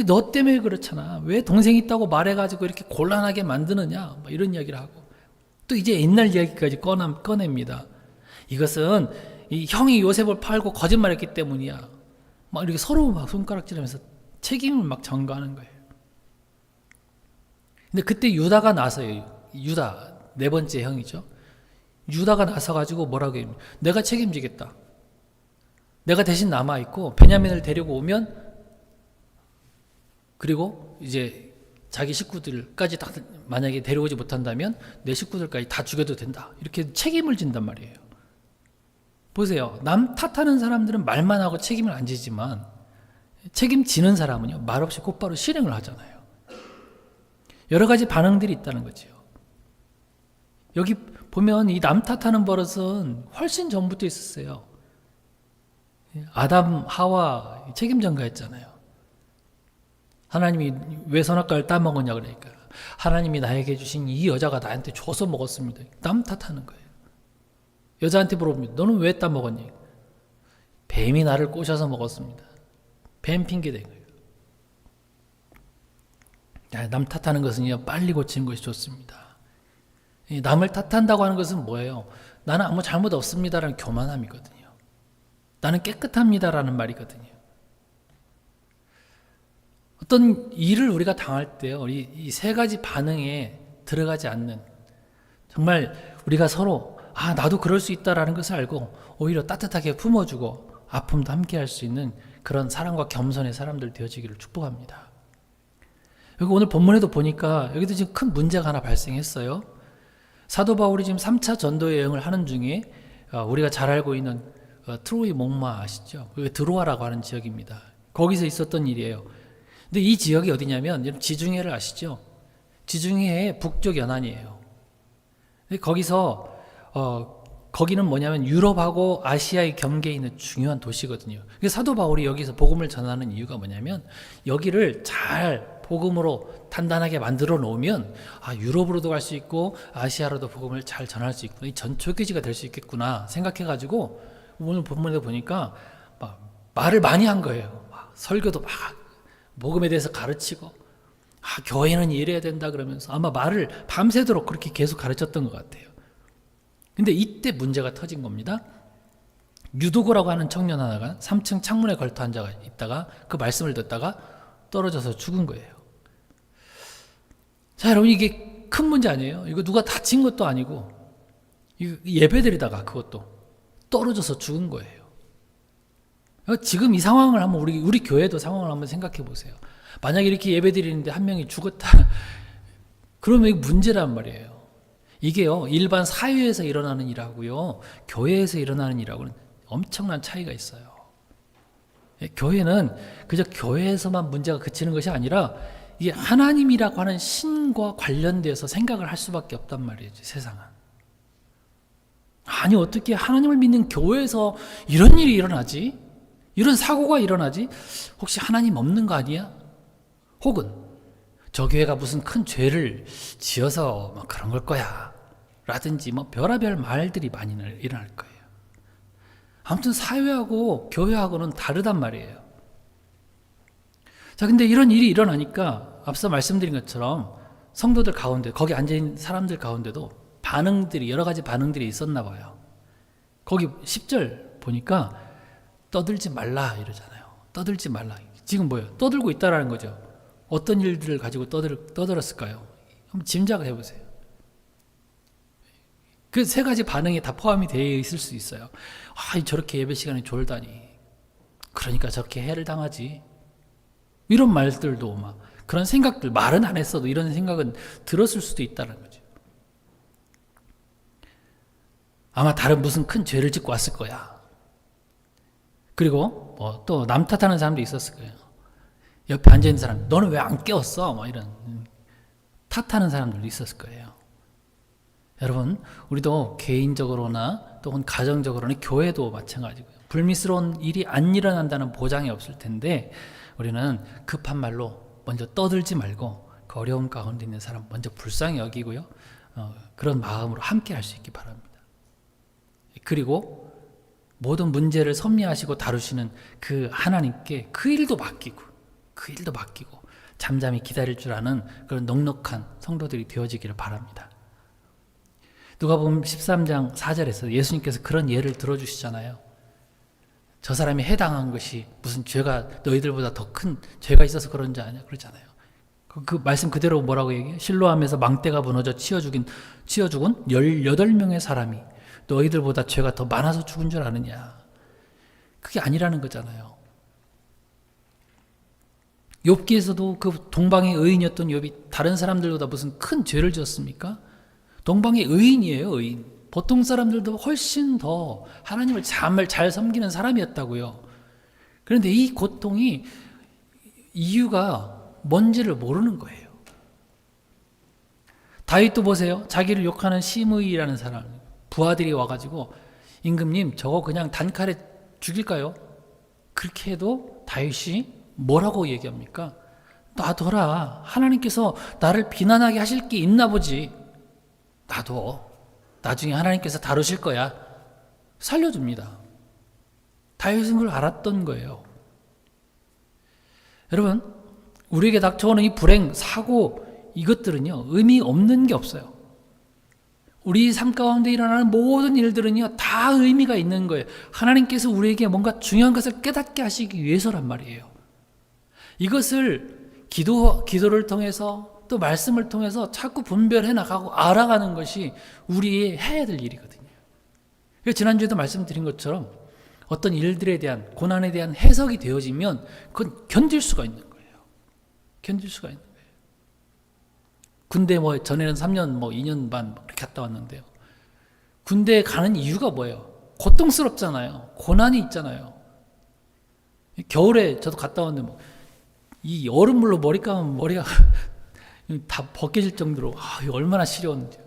너 때문에 그렇잖아. 왜 동생 있다고 말해가지고 이렇게 곤란하게 만드느냐. 뭐 이런 이야기를 하고. 또 이제 옛날 이야기까지 꺼냅니다. 이것은 이 형이 요셉을 팔고 거짓말했기 때문이야. 막 이렇게 서로 막 손가락질하면서 책임을 막 전가하는 거예요. 근데 그때 유다가 나서요. 유다 네 번째 형이죠. 유다가 나서가지고 뭐라고 해요? 내가 책임지겠다. 내가 대신 남아있고 베냐민을 데리고 오면 그리고 이제 자기 식구들까지 다 만약에 데려오지 못한다면 내 식구들까지 다 죽여도 된다. 이렇게 책임을 진단 말이에요. 보세요. 남 탓하는 사람들은 말만 하고 책임을 안 지지만 책임지는 사람은요. 말없이 곧바로 실행을 하잖아요. 여러 가지 반응들이 있다는 거죠. 여기 보면 이 남 탓하는 버릇은 훨씬 전부터 있었어요. 아담, 하와 책임 전가했잖아요. 하나님이 왜 선악과를 따먹었냐 그러니까 하나님이 나에게 주신 이 여자가 나한테 줘서 먹었습니다. 남 탓하는 거예요. 여자한테 물어보면 너는 왜 따먹었니? 뱀이 나를 꼬셔서 먹었습니다. 뱀 핑계 댄 거예요. 남 탓하는 것은요 빨리 고치는 것이 좋습니다. 남을 탓한다고 하는 것은 뭐예요? 나는 아무 잘못 없습니다라는 교만함이거든요. 나는 깨끗합니다라는 말이거든요. 어떤 일을 우리가 당할 때요, 이 세 가지 반응에 들어가지 않는, 정말 우리가 서로 나도 그럴 수 있다라는 것을 알고 오히려 따뜻하게 품어주고 아픔도 함께 할 수 있는 그런 사랑과 겸손의 사람들 되어지기를 축복합니다. 여기 오늘 본문에도 보니까 여기도 지금 큰 문제가 하나 발생했어요. 사도 바울이 지금 3차 전도 여행을 하는 중에 우리가 잘 알고 있는 트로이 목마 아시죠? 그게 드로아라고 하는 지역입니다. 거기서 있었던 일이에요. 근데 이 지역이 어디냐면 지중해를 아시죠? 지중해의 북쪽 연안이에요. 거기서 거기는 뭐냐면 유럽하고 아시아의 경계에 있는 중요한 도시거든요. 그래서 사도 바울이 여기서 복음을 전하는 이유가 뭐냐면 여기를 잘 복음으로 단단하게 만들어 놓으면 유럽으로도 갈 수 있고 아시아로도 복음을 잘 전할 수 있구나. 이 전초기지가 될 수 있겠구나 생각해가지고 오늘 본문에 보니까 말을 많이 한 거예요. 설교도 막 복음에 대해서 가르치고 교회는 이래야 된다 그러면서 아마 말을 밤새도록 그렇게 계속 가르쳤던 것 같아요. 근데 이때 문제가 터진 겁니다. 유두고라고 하는 청년 하나가 3층 창문에 걸터 앉아 있다가 그 말씀을 듣다가 떨어져서 죽은 거예요. 자, 여러분 이게 큰 문제 아니에요? 이거 누가 다친 것도 아니고 예배드리다가 그것도 떨어져서 죽은 거예요. 지금 이 상황을 한번 우리 교회도 상황을 한번 생각해 보세요. 만약에 이렇게 예배드리는데 한 명이 죽었다. 그러면 이게 문제란 말이에요. 이게요, 일반 사회에서 일어나는 일하고요, 교회에서 일어나는 일하고는 엄청난 차이가 있어요. 교회는 그저 교회에서만 문제가 그치는 것이 아니라 이게 하나님이라고 하는 신과 관련돼서 생각을 할 수밖에 없단 말이죠, 세상은. 아니, 어떻게 하나님을 믿는 교회에서 이런 일이 일어나지? 이런 사고가 일어나지? 혹시 하나님 없는 거 아니야? 혹은 저 교회가 무슨 큰 죄를 지어서 그런 걸 거야 라든지 별의별 말들이 많이 일어날 거예요. 아무튼 사회하고 교회하고는 다르단 말이에요. 자, 근데 이런 일이 일어나니까 앞서 말씀드린 것처럼 성도들 가운데, 거기 앉아있는 사람들 가운데도 여러 가지 반응들이 있었나 봐요. 거기 10절 보니까 떠들지 말라 이러잖아요. 떠들지 말라. 지금 뭐예요? 떠들고 있다라는 거죠. 어떤 일들을 가지고 떠들었을까요? 한번 짐작을 해보세요. 그 세 가지 반응이 다 포함이 되어 있을 수 있어요. 저렇게 예배 시간에 졸다니. 그러니까 저렇게 해를 당하지. 이런 말들도 그런 생각들, 말은 안 했어도 이런 생각은 들었을 수도 있다는 거죠. 아마 다른 무슨 큰 죄를 짓고 왔을 거야. 그리고 또 남 탓하는 사람도 있었을 거예요. 옆에 앉아있는 사람, 너는 왜 안 깨웠어? 이런 탓하는 사람들도 있었을 거예요. 여러분, 우리도 개인적으로나 또는 가정적으로나 교회도 마찬가지고요. 불미스러운 일이 안 일어난다는 보장이 없을 텐데 우리는 급한 말로 먼저 떠들지 말고 그 어려움 가운데 있는 사람 먼저 불쌍히 여기고요. 그런 마음으로 함께 할 수 있기 바랍니다. 그리고 모든 문제를 섭리하시고 다루시는 그 하나님께 그 일도 맡기고 잠잠히 기다릴 줄 아는 그런 넉넉한 성도들이 되어지기를 바랍니다. 누가복음 13장 4절에서 예수님께서 그런 예를 들어주시잖아요. 저 사람이 해당한 것이 무슨 죄가 너희들보다 더 큰 죄가 있어서 그런 줄 아냐 그러잖아요. 그 말씀 그대로 뭐라고 얘기해요? 실로암에서 망대가 무너져 치어 죽은 18명의 사람이 너희들보다 죄가 더 많아서 죽은 줄 아느냐. 그게 아니라는 거잖아요. 욥기에서도 그 동방의 의인이었던 욥이 다른 사람들보다 무슨 큰 죄를 지었습니까? 동방의 의인이에요, 의인. 보통 사람들도 훨씬 더 하나님을 정말 잘 섬기는 사람이었다고요. 그런데 이 고통이 이유가 뭔지를 모르는 거예요. 다윗도 보세요. 자기를 욕하는 시므이라는 사람, 부하들이 와가지고 임금님 저거 그냥 단칼에 죽일까요? 그렇게 해도 다윗이 뭐라고 얘기합니까? 놔둬라. 하나님께서 나를 비난하게 하실 게 있나 보지. 놔둬. 나중에 하나님께서 다루실 거야. 살려줍니다. 다윗은 그걸 알았던 거예요. 여러분, 우리에게 닥쳐오는 이 불행, 사고, 이것들은요, 의미 없는 게 없어요. 우리 삶 가운데 일어나는 모든 일들은요, 다 의미가 있는 거예요. 하나님께서 우리에게 뭔가 중요한 것을 깨닫게 하시기 위해서란 말이에요. 이것을 기도를 통해서 또 말씀을 통해서 자꾸 분별해 나가고 알아가는 것이 우리의 해야 될 일이거든요. 지난주에도 말씀드린 것처럼 어떤 일들에 대한, 고난에 대한 해석이 되어지면 그건 견딜 수가 있는 거예요. 견딜 수가 있는 거예요. 군대 전에는 3년 2년 반 이렇게 갔다 왔는데요. 군대에 가는 이유가 뭐예요? 고통스럽잖아요. 고난이 있잖아요. 겨울에 저도 갔다 왔는데 이 얼음물로 머리 감으면 머리가 다 벗겨질 정도로 얼마나 시려웠는지.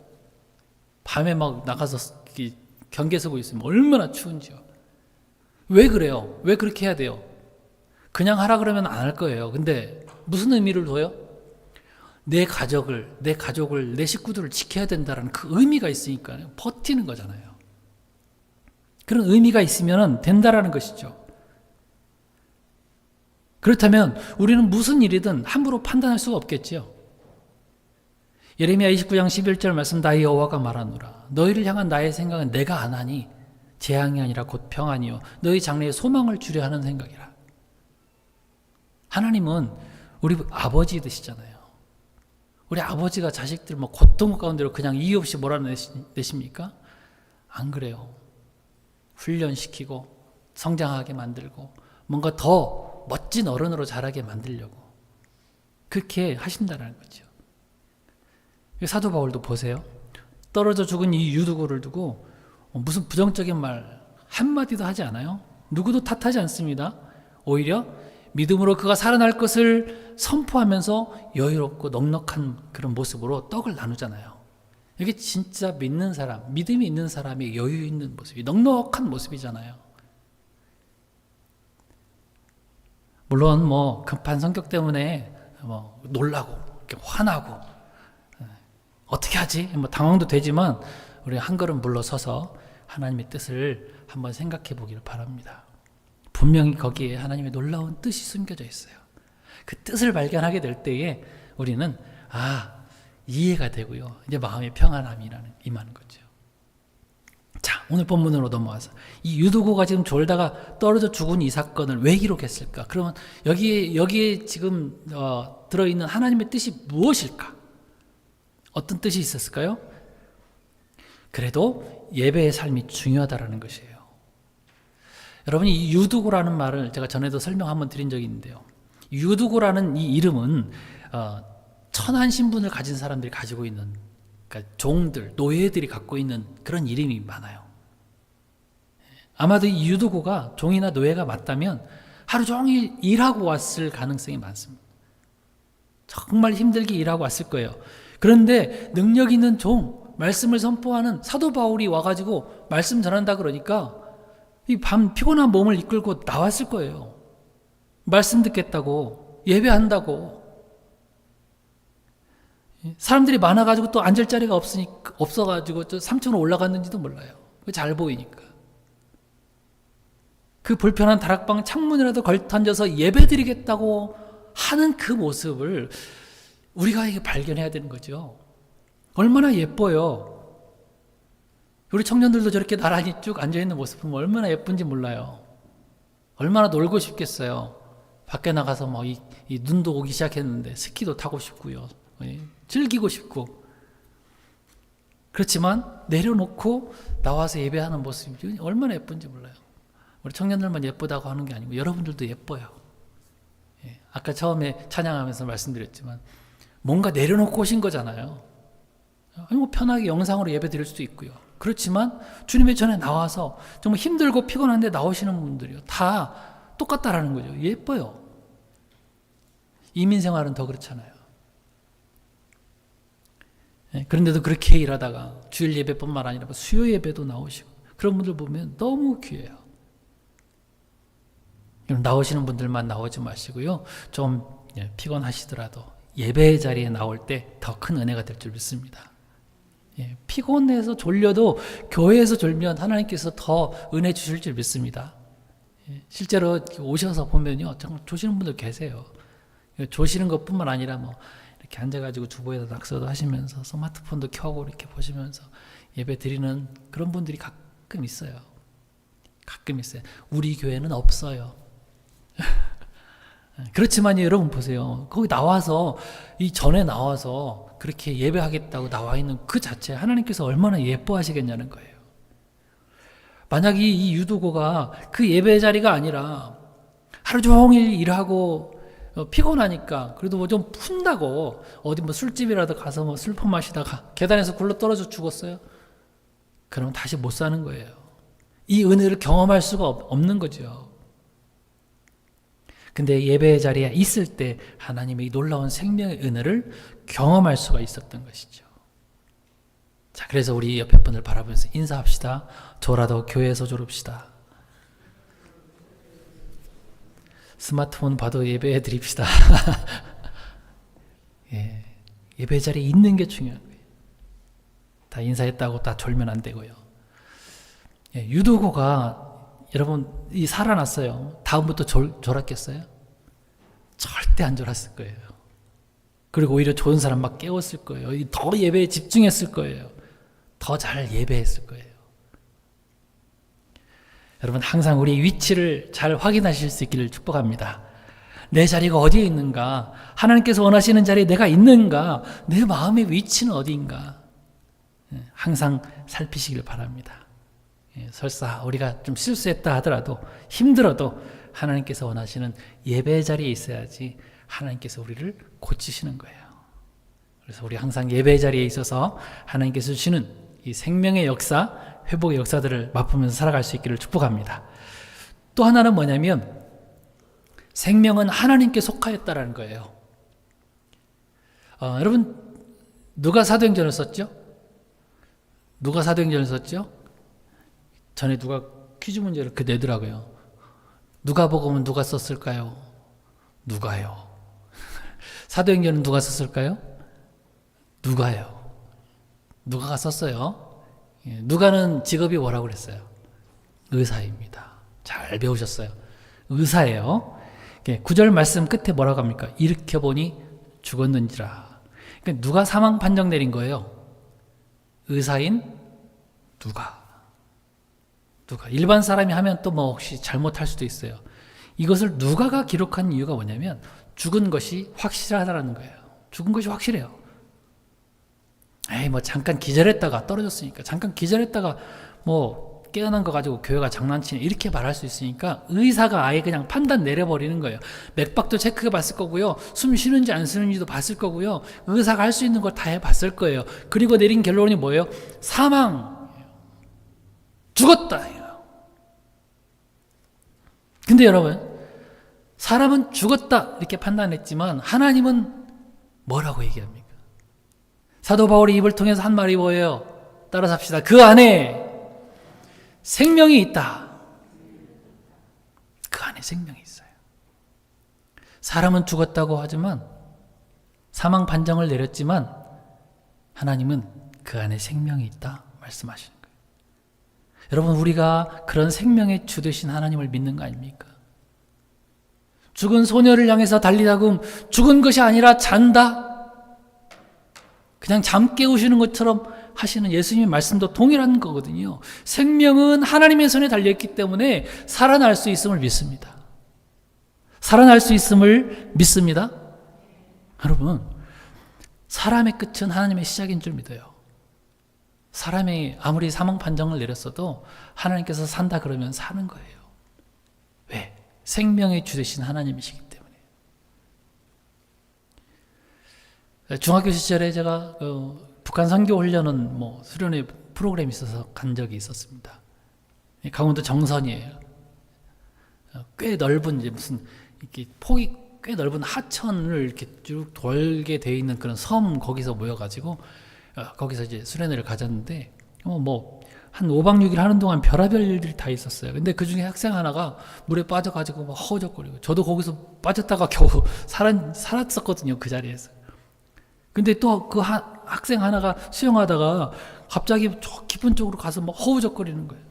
밤에 막 나가서 경계 서고 있으면 얼마나 추운지요. 왜 그래요? 왜 그렇게 해야 돼요? 그냥 하라 그러면 안 할 거예요. 근데 무슨 의미를 둬요? 내 가족을, 내 식구들을 지켜야 된다는 그 의미가 있으니까 버티는 거잖아요. 그런 의미가 있으면 된다라는 것이죠. 그렇다면 우리는 무슨 일이든 함부로 판단할 수가 없겠지요. 예레미야 29장 11절 말씀, 나의 여호와가 말하노라. 너희를 향한 나의 생각은 내가 안 하니 재앙이 아니라 곧 평안이요 너희 장래에 소망을 주려 하는 생각이라. 하나님은 우리 아버지 되시잖아요. 우리 아버지가 자식들 고통 가운데로 그냥 이유 없이 몰아내십니까? 안 그래요. 훈련시키고 성장하게 만들고 뭔가 더 멋진 어른으로 자라게 만들려고 그렇게 하신다는 거죠. 사도 바울도 보세요. 떨어져 죽은 이 유두고를 두고 무슨 부정적인 말 한마디도 하지 않아요. 누구도 탓하지 않습니다. 오히려 믿음으로 그가 살아날 것을 선포하면서 여유롭고 넉넉한 그런 모습으로 떡을 나누잖아요. 이게 진짜 믿는 사람, 믿음이 있는 사람이 여유 있는 모습이, 넉넉한 모습이잖아요. 물론 급한 성격 때문에 놀라고 이렇게 화나고 어떻게 하지? 당황도 되지만 우리 한 걸음 물러서서 하나님의 뜻을 한번 생각해 보기를 바랍니다. 분명히 거기에 하나님의 놀라운 뜻이 숨겨져 있어요. 그 뜻을 발견하게 될 때에 우리는 이해가 되고요. 이제 마음의 평안함이 임하는 거죠. 자, 오늘 본문으로 넘어와서 이 유두고가 지금 졸다가 떨어져 죽은 이 사건을 왜 기록했을까? 그러면 여기에 지금 들어있는 하나님의 뜻이 무엇일까? 어떤 뜻이 있었을까요? 그래도 예배의 삶이 중요하다라는 것이에요. 여러분, 이 유두고라는 말을 제가 전에도 설명 한번 드린 적이 있는데요. 유두고라는 이 이름은 천한 신분을 가진 사람들이 가지고 있는, 그러니까 종들, 노예들이 갖고 있는 그런 이름이 많아요. 아마도 이 유두고가 종이나 노예가 맞다면 하루 종일 일하고 왔을 가능성이 많습니다. 정말 힘들게 일하고 왔을 거예요. 그런데 능력 있는 종, 말씀을 선포하는 사도 바울이 와가지고 말씀 전한다 그러니까 이 밤 피곤한 몸을 이끌고 나왔을 거예요. 말씀 듣겠다고, 예배한다고. 사람들이 많아가지고 또 앉을 자리가 없어가지고 저 3층으로 올라갔는지도 몰라요. 잘 보이니까. 그 불편한 다락방 창문이라도 걸터앉아서 예배드리겠다고 하는 그 모습을 우리가 이게 발견해야 되는 거죠. 얼마나 예뻐요. 우리 청년들도 저렇게 나란히 쭉 앉아있는 모습 보면 얼마나 예쁜지 몰라요. 얼마나 놀고 싶겠어요. 밖에 나가서 뭐 이 눈도 오기 시작했는데 스키도 타고 싶고요. 즐기고 싶고. 그렇지만 내려놓고 나와서 예배하는 모습이 얼마나 예쁜지 몰라요. 우리 청년들만 예쁘다고 하는 게 아니고 여러분들도 예뻐요. 아까 처음에 찬양하면서 말씀드렸지만 뭔가 내려놓고 오신 거잖아요. 아니 뭐 편하게 영상으로 예배 드릴 수도 있고요. 그렇지만 주님의 전에 나와서 정말 힘들고 피곤한데 나오시는 분들이요. 다 똑같다라는 거죠. 예뻐요. 이민생활은 더 그렇잖아요. 그런데도 그렇게 일하다가 주일 예배뿐만 아니라 수요 예배도 나오시고 그런 분들 보면 너무 귀해요. 나오시는 분들만 나오지 마시고요. 좀 피곤하시더라도 예배 자리에 나올 때 더 큰 은혜가 될 줄 믿습니다. 피곤해서 졸려도 교회에서 졸면 하나님께서 더 은혜 주실 줄 믿습니다. 실제로 오셔서 보면요, 정말 조시는 분들 계세요. 조시는 것뿐만 아니라 뭐 이렇게 앉아가지고 주보에다 낙서도 하시면서 스마트폰도 켜고 이렇게 보시면서 예배 드리는 그런 분들이 가끔 있어요. 가끔 있어요. 우리 교회는 없어요. 그렇지만 여러분 보세요. 거기 나와서 이 전에 나와서 그렇게 예배하겠다고 나와 있는 그 자체 하나님께서 얼마나 예뻐하시겠냐는 거예요. 만약 이 유두고가 그 예배 자리가 아니라 하루 종일 일하고 피곤하니까 그래도 뭐 좀 푼다고 어디 뭐 술집이라도 가서 뭐 술 퍼마시다가 계단에서 굴러 떨어져 죽었어요. 그러면 다시 못 사는 거예요. 이 은혜를 경험할 수가 없는 거죠. 근데 예배 자리에 있을 때 하나님의 이 놀라운 생명의 은혜를 경험할 수가 있었던 것이죠. 자, 그래서 우리 옆에 분을 바라보면서 인사합시다. 저라도 교회에서 졸읍시다. 스마트폰 봐도 예배해 드립시다. 예배 자리에 있는 게 중요한 거예요. 다 인사했다고 다 졸면 안 되고요. 유두고가 여러분 이 살아났어요. 다음부터 졸았겠어요? 절대 안 졸았을 거예요. 그리고 오히려 좋은 사람 막 깨웠을 거예요. 더 예배에 집중했을 거예요. 더 잘 예배했을 거예요. 여러분 항상 우리 위치를 잘 확인하실 수 있기를 축복합니다. 내 자리가 어디에 있는가? 하나님께서 원하시는 자리에 내가 있는가? 내 마음의 위치는 어디인가? 항상 살피시길 바랍니다. 설사 우리가 좀 실수했다 하더라도 힘들어도 하나님께서 원하시는 예배 자리에 있어야지 하나님께서 우리를 고치시는 거예요. 그래서 우리 항상 예배 자리에 있어서 하나님께서 주시는 이 생명의 역사, 회복의 역사들을 맛보면서 살아갈 수 있기를 축복합니다. 또 하나는 뭐냐면 생명은 하나님께 속하였다라는 거예요. 여러분 누가 사도행전을 썼죠? 누가 사도행전을 썼죠? 전에 누가 퀴즈 문제를 이렇게 내더라고요. 누가복음은 누가 썼을까요? 누가요? 사도행전은 누가 썼을까요? 누가요? 누가가 썼어요. 누가는 직업이 뭐라고 그랬어요? 의사입니다. 잘 배우셨어요. 의사예요. 9절 말씀 끝에 뭐라고 합니까? 일으켜보니 죽었는지라. 그러니까 누가 사망 판정 내린 거예요? 의사인 누가. 일반 사람이 하면 또 뭐 혹시 잘못할 수도 있어요. 이것을 누가가 기록한 이유가 뭐냐면 죽은 것이 확실하다는 거예요. 죽은 것이 확실해요. 뭐 잠깐 기절했다가 떨어졌으니까, 잠깐 기절했다가 뭐 깨어난 거 가지고 교회가 장난치네 이렇게 말할 수 있으니까 의사가 아예 그냥 판단 내려버리는 거예요. 맥박도 체크해 봤을 거고요. 숨 쉬는지 안 쉬는지도 봤을 거고요. 의사가 할 수 있는 걸 다 해봤을 거예요. 그리고 내린 결론이 뭐예요? 사망. 죽었다. 근데 여러분, 사람은 죽었다 이렇게 판단했지만 하나님은 뭐라고 얘기합니까? 사도 바울이 입을 통해서 한 말이 뭐예요? 따라서 합시다. 그 안에 생명이 있다. 그 안에 생명이 있어요. 사람은 죽었다고 하지만 사망 판정을 내렸지만 하나님은 그 안에 생명이 있다 말씀하시는 거예요. 여러분, 우리가 그런 생명의 주 되신 하나님을 믿는 거 아닙니까? 죽은 소녀를 향해서 달리다금 죽은 것이 아니라 잔다. 그냥 잠 깨우시는 것처럼 하시는 예수님의 말씀도 동일한 거거든요. 생명은 하나님의 손에 달려있기 때문에 살아날 수 있음을 믿습니다. 살아날 수 있음을 믿습니다. 여러분, 사람의 끝은 하나님의 시작인 줄 믿어요. 사람이 아무리 사망 판정을 내렸어도 하나님께서 산다 그러면 사는 거예요. 왜? 생명의 주 되신 하나님이시기 때문에. 중학교 시절에 제가 북한 선교 훈련은 수련회 프로그램이 있어서 간 적이 있었습니다. 강원도 정선이에요. 꽤 넓은 무슨 이렇게 폭이 꽤 넓은 하천을 이렇게 쭉 돌게 돼 있는 그런 섬 거기서 모여가지고 거기서 이제 수련회를 가졌는데 한 5박 6일 하는 동안 별의별 일들이 다 있었어요. 근데 그 중에 학생 하나가 물에 빠져가지고 막 허우적거리고 저도 거기서 빠졌다가 겨우 살았었거든요. 그 자리에서. 근데 또 그 학생 하나가 수영하다가 갑자기 저 깊은 쪽으로 가서 막 허우적거리는 거예요.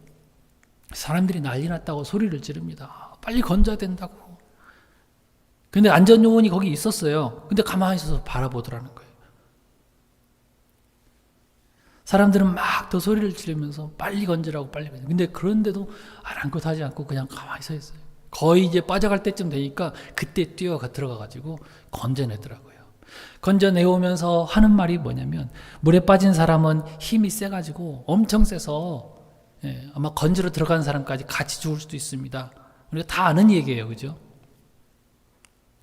사람들이 난리 났다고 소리를 지릅니다. 빨리 건져야 된다고. 근데 안전요원이 거기 있었어요. 근데 가만히 있어서 바라보더라는 거예요. 사람들은 막 더 소리를 지르면서 빨리 건지라고 빨리 건지. 근데 그런데도 아랑곳하지 않고 그냥 가만히 서 있어요. 거의 이제 빠져갈 때쯤 되니까 그때 들어가가지고 건져내더라고요. 건져내오면서 하는 말이 뭐냐면 물에 빠진 사람은 힘이 세가지고 엄청 세서 아마 건지러 들어간 사람까지 같이 죽을 수도 있습니다. 우리가 다 아는 얘기예요. 그죠?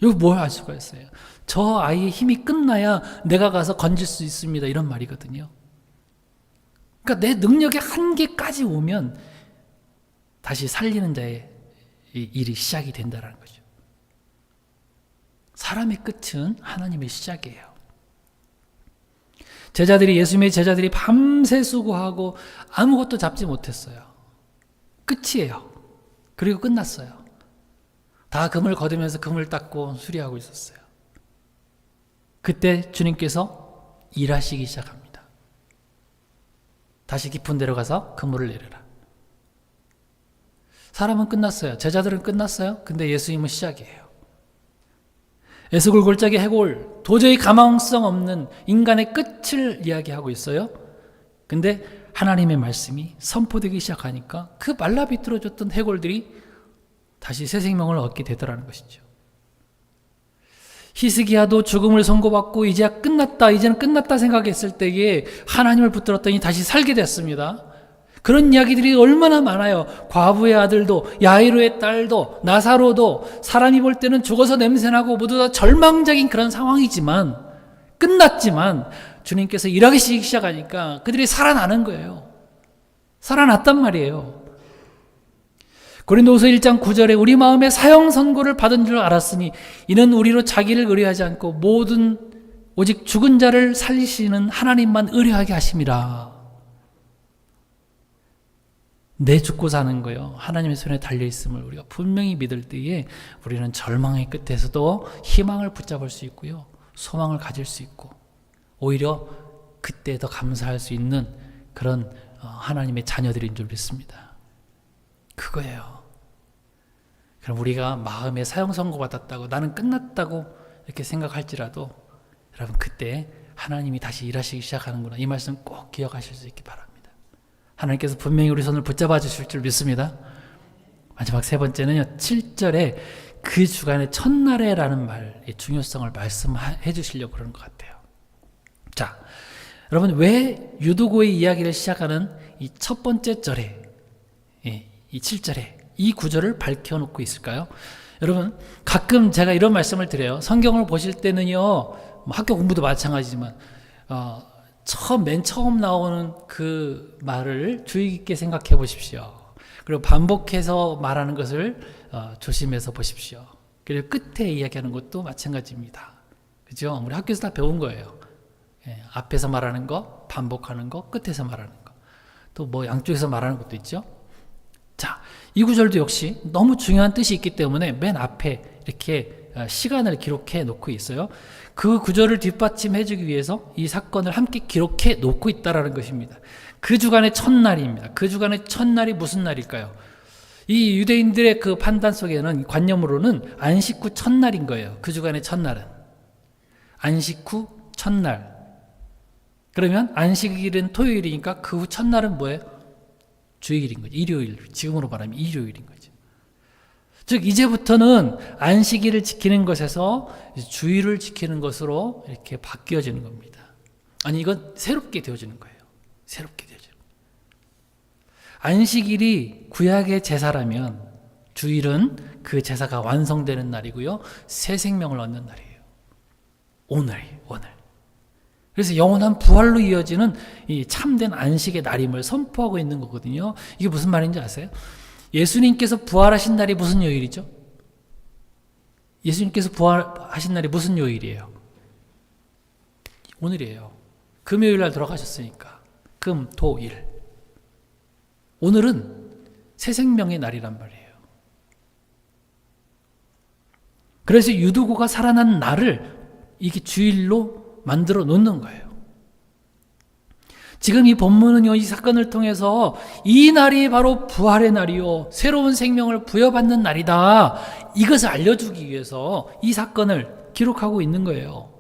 이거 뭘 알 수가 있어요? 저 아이의 힘이 끝나야 내가 가서 건질 수 있습니다. 이런 말이거든요. 그러니까 내 능력의 한계까지 오면 다시 살리는 자의 일이 시작이 된다는 거죠. 사람의 끝은 하나님의 시작이에요. 예수님의 제자들이 밤새 수고하고 아무것도 잡지 못했어요. 끝이에요. 그리고 끝났어요. 다 금을 거두면서 금을 닦고 수리하고 있었어요. 그때 주님께서 일하시기 시작합니다. 다시 깊은 데로 가서 그물을 내려라. 사람은 끝났어요. 제자들은 끝났어요. 근데 예수님은 시작이에요. 에스골 골짜기 해골, 도저히 가망성 없는 인간의 끝을 이야기하고 있어요. 근데 하나님의 말씀이 선포되기 시작하니까 그 말라 비틀어졌던 해골들이 다시 새 생명을 얻게 되더라는 것이죠. 히스기야도 죽음을 선고받고 이제는 끝났다 생각했을 때에 하나님을 붙들었더니 다시 살게 됐습니다. 그런 이야기들이 얼마나 많아요. 과부의 아들도, 야이로의 딸도, 나사로도 사람이 볼 때는 죽어서 냄새나고 모두 다 절망적인 그런 상황이지만 끝났지만 주님께서 일하기 시작하니까 그들이 살아나는 거예요. 살아났단 말이에요. 고린도후서 1장 9절에 우리 마음에 사형 선고를 받은 줄 알았으니 이는 우리로 자기를 의뢰하지 않고 오직 죽은 자를 살리시는 하나님만 의뢰하게 하심이라. 내 죽고 사는 거요. 하나님의 손에 달려있음을 우리가 분명히 믿을 때에 우리는 절망의 끝에서도 희망을 붙잡을 수 있고요. 소망을 가질 수 있고 오히려 그때 더 감사할 수 있는 그런 하나님의 자녀들인 줄 믿습니다. 그거예요. 그럼 우리가 마음에 사형 선고받았다고 나는 끝났다고 이렇게 생각할지라도 여러분 그때 하나님이 다시 일하시기 시작하는구나. 이 말씀 꼭 기억하실 수 있기 바랍니다. 하나님께서 분명히 우리 손을 붙잡아 주실 줄 믿습니다. 마지막 세 번째는요. 7절에 그 주간의 첫날에라는 말의 중요성을 말씀해 주시려고 그러는 것 같아요. 자, 여러분 왜 유두고의 이야기를 시작하는 이 첫 번째 절에 이 7절에 이 구절을 밝혀놓고 있을까요? 여러분 가끔 제가 이런 말씀을 드려요. 성경을 보실 때는요. 학교 공부도 마찬가지지만 맨 처음 나오는 그 말을 주의 깊게 생각해 보십시오. 그리고 반복해서 말하는 것을 조심해서 보십시오. 그리고 끝에 이야기하는 것도 마찬가지입니다. 그죠? 우리 학교에서 다 배운 거예요. 앞에서 말하는 거, 반복하는 거, 끝에서 말하는 거. 또 양쪽에서 말하는 것도 있죠. 자, 이 구절도 역시 너무 중요한 뜻이 있기 때문에 맨 앞에 이렇게 시간을 기록해 놓고 있어요. 그 구절을 뒷받침해 주기 위해서 이 사건을 함께 기록해 놓고 있다라는 것입니다. 그 주간의 첫날입니다. 그 주간의 첫날이 무슨 날일까요? 이 유대인들의 그 판단 속에는, 관념으로는 안식 후 첫날인 거예요. 그 주간의 첫날은 안식 후 첫날. 그러면 안식일은 토요일이니까 그 후 첫날은 뭐예요? 주일인 거죠. 일요일. 지금으로 말하면 일요일인 거죠. 즉 이제부터는 안식일을 지키는 것에서 주일을 지키는 것으로 이렇게 바뀌어지는 겁니다. 아니, 이건 새롭게 되어지는 거예요. 새롭게 되어지는 거예요. 안식일이 구약의 제사라면 주일은 그 제사가 완성되는 날이고요. 새 생명을 얻는 날이에요. 오늘. 그래서 영원한 부활로 이어지는 이 참된 안식의 날임을 선포하고 있는 거거든요. 이게 무슨 말인지 아세요? 예수님께서 부활하신 날이 무슨 요일이죠? 예수님께서 부활하신 날이 무슨 요일이에요? 오늘이에요. 금요일 날 돌아가셨으니까. 금, 토, 일. 오늘은 새 생명의 날이란 말이에요. 그래서 유두고가 살아난 날을 이게 주일로 만들어 놓는 거예요. 지금 이 본문은요, 이 사건을 통해서 이 날이 바로 부활의 날이요, 새로운 생명을 부여받는 날이다, 이것을 알려주기 위해서 이 사건을 기록하고 있는 거예요.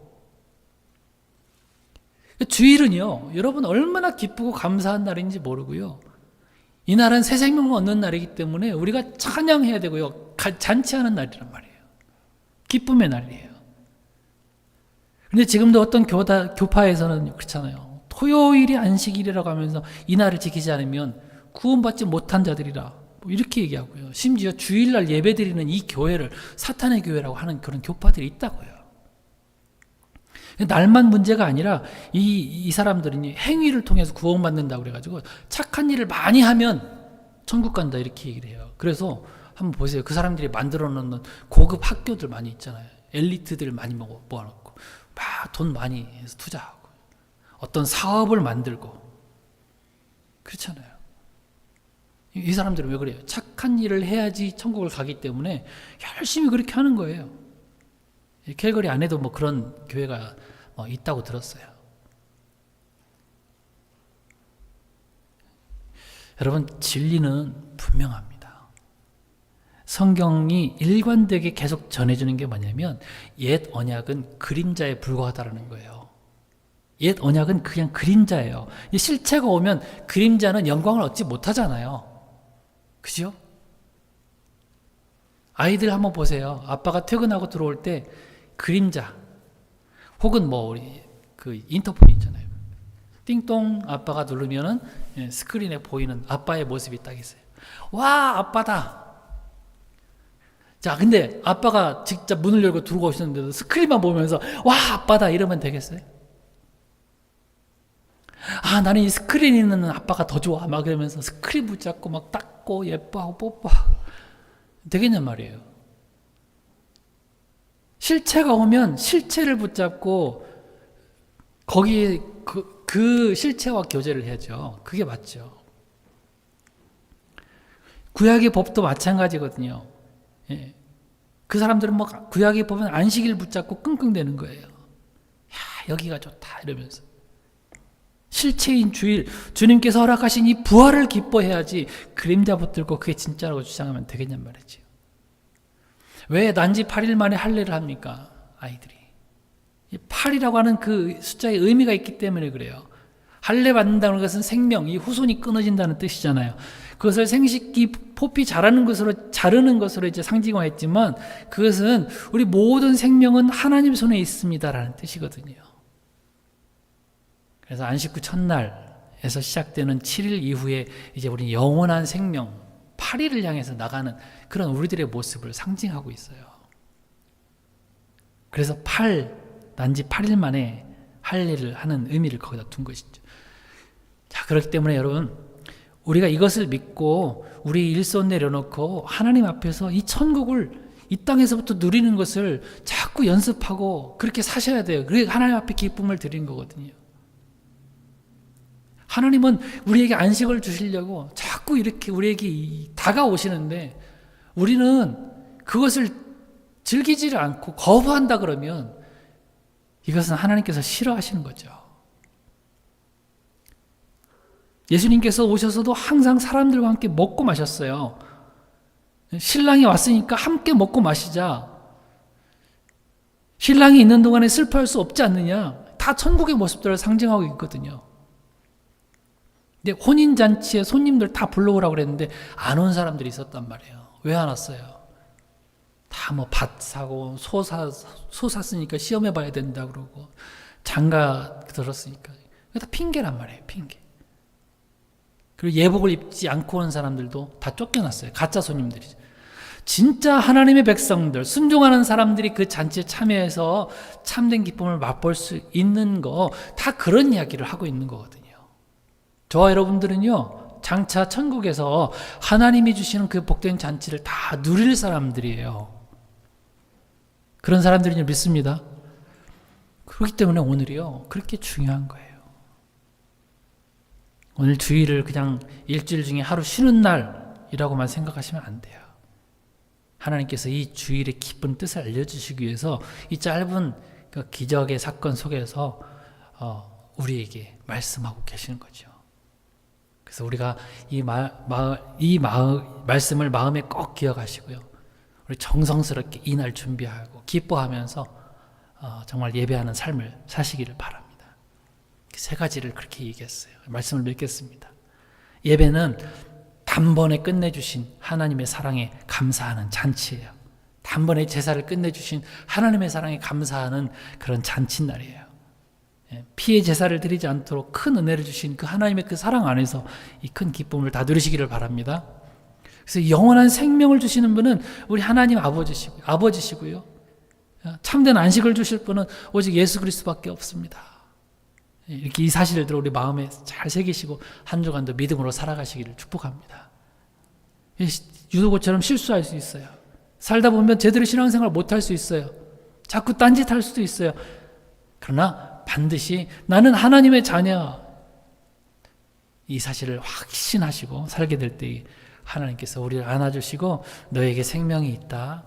주일은요, 여러분 얼마나 기쁘고 감사한 날인지 모르고요, 이 날은 새 생명을 얻는 날이기 때문에 우리가 찬양해야 되고요, 잔치하는 날이란 말이에요. 기쁨의 날이에요. 근데 지금도 어떤 교파에서는 그렇잖아요. 토요일이 안식일이라고 하면서 이 날을 지키지 않으면 구원받지 못한 자들이라, 뭐 이렇게 얘기하고요. 심지어 주일날 예배드리는 이 교회를 사탄의 교회라고 하는 그런 교파들이 있다고요. 날만 문제가 아니라 이 사람들은 행위를 통해서 구원받는다고 그래가지고 착한 일을 많이 하면 천국 간다, 이렇게 얘기를 해요. 그래서 한번 보세요. 그 사람들이 만들어 놓는 고급 학교들 많이 있잖아요. 엘리트들 많이 모아놓고 막 돈 많이 해서 투자하고 어떤 사업을 만들고 그렇잖아요. 이 사람들은 왜 그래요? 착한 일을 해야지 천국을 가기 때문에 열심히 그렇게 하는 거예요. 캘거리 안에도 뭐 그런 교회가 있다고 들었어요. 여러분, 진리는 분명합니다. 성경이 일관되게 계속 전해주는 게 뭐냐면 옛 언약은 그림자에 불과하다는 거예요. 옛 언약은 그냥 그림자예요. 실체가 오면 그림자는 영광을 얻지 못하잖아요. 그죠? 아이들 한번 보세요. 아빠가 퇴근하고 들어올 때 그림자, 혹은 뭐 우리 그 인터폰 있잖아요. 띵동 아빠가 누르면은 스크린에 보이는 아빠의 모습이 딱 있어요. 와, 아빠다. 자, 근데 아빠가 직접 문을 열고 들어오시는데도 스크린만 보면서 와, 아빠다 이러면 되겠어요? 아, 나는 이 스크린 있는 아빠가 더 좋아 막 이러면서 스크린 붙잡고 막 닦고 예뻐하고 뽀뽀하고 되겠냔 말이에요. 실체가 오면 실체를 붙잡고 거기에 그 실체와 교제를 해야죠. 그게 맞죠. 구약의 법도 마찬가지거든요. 예. 그 사람들은 뭐 구약에 보면 안식일 붙잡고 끙끙대는 거예요. 야, 여기가 좋다 이러면서. 실체인 주일, 주님께서 허락하신 이 부활을 기뻐해야지 그림자 붙들고 그게 진짜라고 주장하면 되겠냔 말이죠. 왜 난지 8일 만에 할례를 합니까? 아이들이. 8이라고 하는 그 숫자의 의미가 있기 때문에 그래요. 할례 받는다는 것은 생명, 이 후손이 끊어진다는 뜻이잖아요. 그것을 생식기 포피 자르는 것으로 이제 상징화했지만 그것은 우리 모든 생명은 하나님 손에 있습니다라는 뜻이거든요. 그래서 안식 후 첫날에서 시작되는 7일 이후에 이제 우리 영원한 생명 8일을 향해서 나가는 그런 우리들의 모습을 상징하고 있어요. 그래서 난지 8일 만에 할례를 하는 의미를 거기다 둔 것이죠. 자, 그렇기 때문에 여러분, 우리가 이것을 믿고 우리 일손 내려놓고 하나님 앞에서 이 천국을 이 땅에서부터 누리는 것을 자꾸 연습하고 그렇게 사셔야 돼요. 그게 하나님 앞에 기쁨을 드리는 거거든요. 하나님은 우리에게 안식을 주시려고 자꾸 이렇게 우리에게 다가오시는데 우리는 그것을 즐기지를 않고 거부한다 그러면 이것은 하나님께서 싫어하시는 거죠. 예수님께서 오셔서도 항상 사람들과 함께 먹고 마셨어요. 신랑이 왔으니까 함께 먹고 마시자. 신랑이 있는 동안에 슬퍼할 수 없지 않느냐. 다 천국의 모습들을 상징하고 있거든요. 근데 혼인잔치에 손님들 다 불러오라고 그랬는데 안 온 사람들이 있었단 말이에요. 왜 안 왔어요? 다 뭐 밭 사고 소 샀으니까 시험해 봐야 된다 그러고 장가 들었으니까. 다 핑계란 말이에요. 핑계. 그리고 예복을 입지 않고 온 사람들도 다 쫓겨났어요. 가짜 손님들이죠. 진짜 하나님의 백성들, 순종하는 사람들이 그 잔치에 참여해서 참된 기쁨을 맛볼 수 있는 거, 다 그런 이야기를 하고 있는 거거든요. 저와 여러분들은요, 장차 천국에서 하나님이 주시는 그 복된 잔치를 다 누릴 사람들이에요. 그런 사람들이 믿습니다. 그렇기 때문에 오늘이요, 그렇게 중요한 거예요. 오늘 주일을 그냥 일주일 중에 하루 쉬는 날이라고만 생각하시면 안 돼요. 하나님께서 이 주일의 깊은 뜻을 알려주시기 위해서 이 짧은 그 기적의 사건 속에서 우리에게 말씀하고 계시는 거죠. 그래서 우리가 이 말씀을 마음에 꼭 기억하시고요. 우리 정성스럽게 이날 준비하고 기뻐하면서 정말 예배하는 삶을 사시기를 바랍니다. 세 가지를 그렇게 얘기했어요. 말씀을 읽겠습니다. 예배는 단번에 끝내주신 하나님의 사랑에 감사하는 잔치예요. 단번에 제사를 끝내주신 하나님의 사랑에 감사하는 그런 잔칫날이에요. 피의 제사를 드리지 않도록 큰 은혜를 주신 그 하나님의 그 사랑 안에서 이 큰 기쁨을 다 누리시기를 바랍니다. 그래서 영원한 생명을 주시는 분은 우리 하나님 아버지시고요. 참된 안식을 주실 분은 오직 예수 그리스도밖에 없습니다. 이렇게 이 사실들을 우리 마음에 잘 새기시고 한 주간도 믿음으로 살아가시기를 축복합니다. 유도고처럼 실수할 수 있어요. 살다 보면 제대로 신앙생활 못할 수 있어요. 자꾸 딴짓할 수도 있어요. 그러나 반드시 나는 하나님의 자녀, 이 사실을 확신하시고 살게 될 때 하나님께서 우리를 안아주시고 너에게 생명이 있다,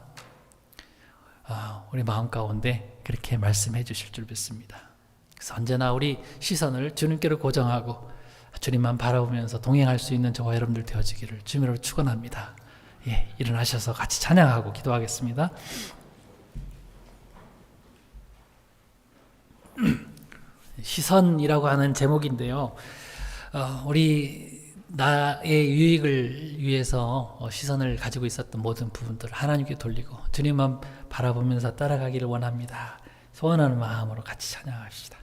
우리 마음 가운데 그렇게 말씀해 주실 줄 믿습니다. 그래서 언제나 우리 시선을 주님께로 고정하고 주님만 바라보면서 동행할 수 있는 저와 여러분들 되어지기를 주님으로 축원합니다. 일어나셔서 같이 찬양하고 기도하겠습니다. 시선이라고 하는 제목인데요. 우리 나의 유익을 위해서 시선을 가지고 있었던 모든 부분들을 하나님께 돌리고 주님만 바라보면서 따라가기를 원합니다. 소원하는 마음으로 같이 찬양합시다.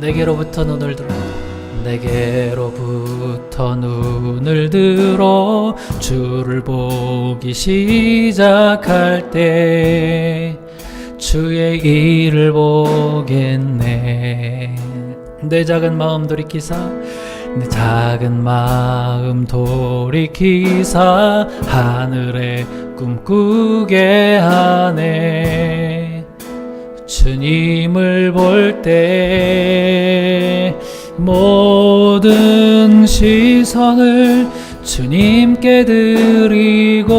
내게로부터 눈을 들어, 내게로부터 눈을 들어 주를 보기 시작할 때 주의 일을 보겠네. 내 작은 마음 돌이키사, 내 작은 마음 돌이키사 하늘에 꿈꾸게 하네. 주님을 볼 때 모든 시선을 주님께 드리고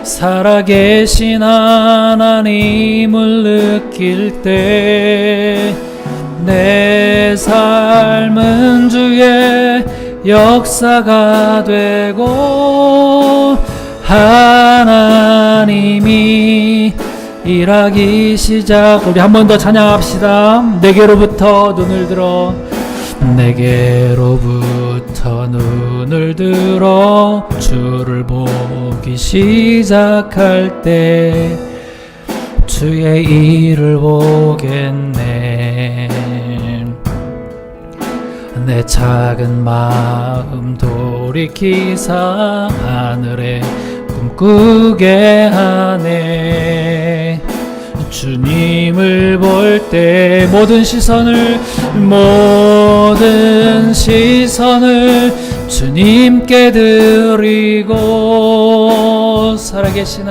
살아계신 하나님을 느낄 때 내 삶은 주의 역사가 되고 하나님이 일하기 시작. 우리 한 번 더 찬양합시다. 내게로부터 눈을 들어, 내게로부터 눈을 들어 주를 보기 시작할 때 주의 일을 보겠네. 내 작은 마음 돌이키사 하늘에 꿈꾸게 하네. 주님을 볼 때 모든 시선을 주님께 드리고 살아계신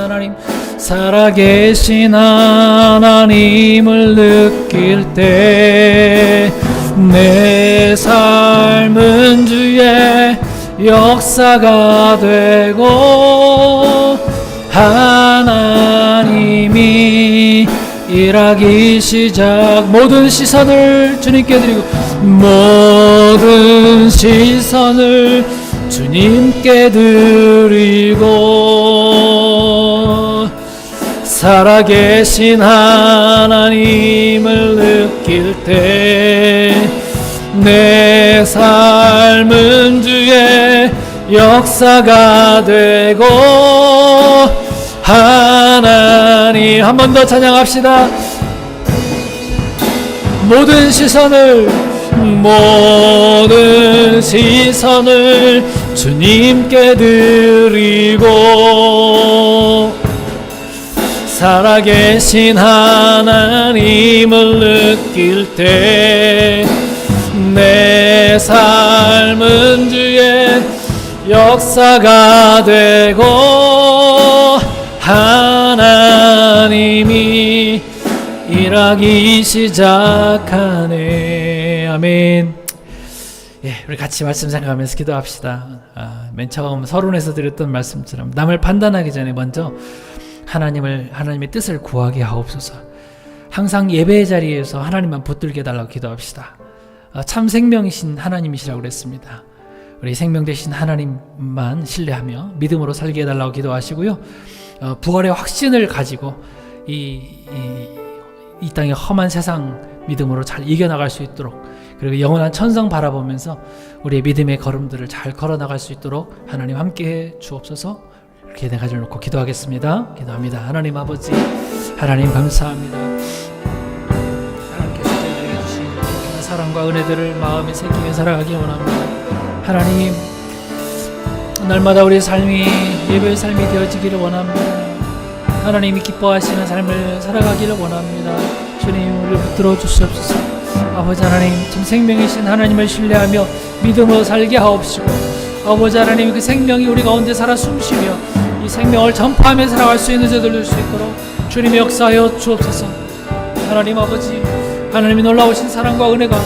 하나님을 느낄 때 내 삶은 주의 역사가 되고 하나님이 일하기 시작. 모든 시선을 주님께 드리고, 모든 시선을 주님께 드리고, 살아계신 하나님을 느낄 때 내 삶은 주의 역사가 되고 하나님. 한 번 더 찬양합시다. 모든 시선을 주님께 드리고 살아계신 하나님을 느낄 때 내 삶은 주의 역사가 되고 하나님이 일하기 시작하네. 아멘. 예, 우리 같이 말씀 생각하면서 기도합시다. 맨 처음 서론에서 드렸던 말씀처럼 남을 판단하기 전에 먼저 하나님의 뜻을 구하게 하옵소서. 항상 예배의 자리에서 하나님만 붙들게 해달라고 기도합시다. 참 생명이신 하나님이시라고 그랬습니다. 우리 생명 되신 하나님만 신뢰하며 믿음으로 살게 해달라고 기도하시고요. 부활의 확신을 가지고 이 땅의 험한 세상 믿음으로 잘 이겨나갈 수 있도록, 그리고 영원한 천성 바라보면서 우리의 믿음의 걸음들을 잘 걸어나갈 수 있도록 하나님 함께해 주옵소서. 이렇게 내 가지를 놓고 기도하겠습니다. 기도합니다. 하나님 아버지, 하나님 감사합니다. 하나님께서 저희들에게 주신 사랑과 은혜들을 마음에 새기며 살아가기 원합니다. 하나님, 날마다 우리의 삶이 예배의 삶이 되어지기를 원합니다. 하나님이 기뻐하시는 삶을 살아가기를 원합니다. 주님, 우리를 붙들어 주시옵소서. 아버지 하나님, 참 생명이신 하나님을 신뢰하며 믿음으로 살게 하옵시고, 아버지 하나님, 그 생명이 우리 가운데 살아 숨쉬며 이 생명을 전파하며 살아갈 수 있는 저들 될 수 있도록 주님의 역사하여 주옵소서. 하나님 아버지, 하나님이 놀라우신 사랑과 은혜가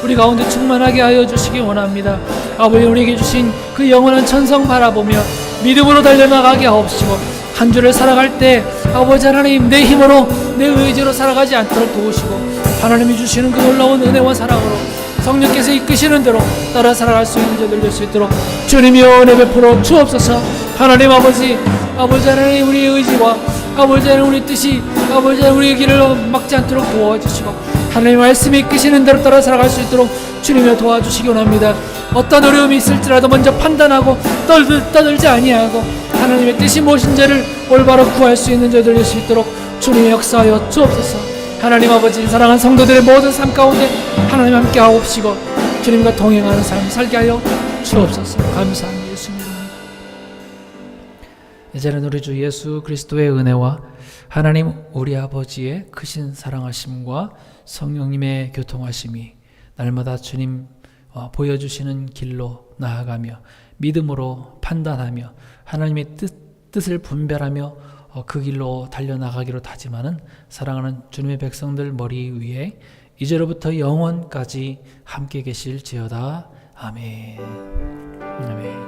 우리 가운데 충만하게 하여 주시기 원합니다. 아버지, 우리에게 주신 그 영원한 천성 바라보며 믿음으로 달려나가게 하옵시고, 한 주를 살아갈 때 아버지 하나님, 내 힘으로 내 의지로 살아가지 않도록 도우시고, 하나님이 주시는 그 놀라운 은혜와 사랑으로 성령께서 이끄시는 대로 따라 살아갈 수 있는 저들 될 수 있도록 주님이 은혜 베풀어 주옵소서. 하나님 아버지, 아버지 하나님, 우리의 의지와 아버지 하나님 우리 뜻이 아버지 하나님 우리의 길을 막지 않도록 도와주시고, 하나님 말씀이 이끄시는 대로 따라 살아갈 수 있도록 주님이 도와주시기 원합니다. 어떤 어려움이 있을지라도 먼저 판단하고 떠들지 아니하고 하나님의 뜻이 무엇인지를 올바로 구할 수 있는 저들 될 수 있도록 주님의 역사하여 주옵소서. 하나님 아버지, 사랑하는 성도들의 모든 삶 가운데 하나님 함께 하옵시고 주님과 동행하는 삶 살게 하여 주옵소서. 감사합니다. 예수님. 이제는 우리 주 예수 그리스도의 은혜와 하나님 우리 아버지의 크신 사랑하심과 성령님의 교통하심이 날마다 주님 보여주시는 길로 나아가며 믿음으로 판단하며 하나님의 뜻을 분별하며 그 길로 달려나가기로 다짐하는 사랑하는 주님의 백성들 머리 위에 이제로부터 영원까지 함께 계실지어다. 아멘. 아멘.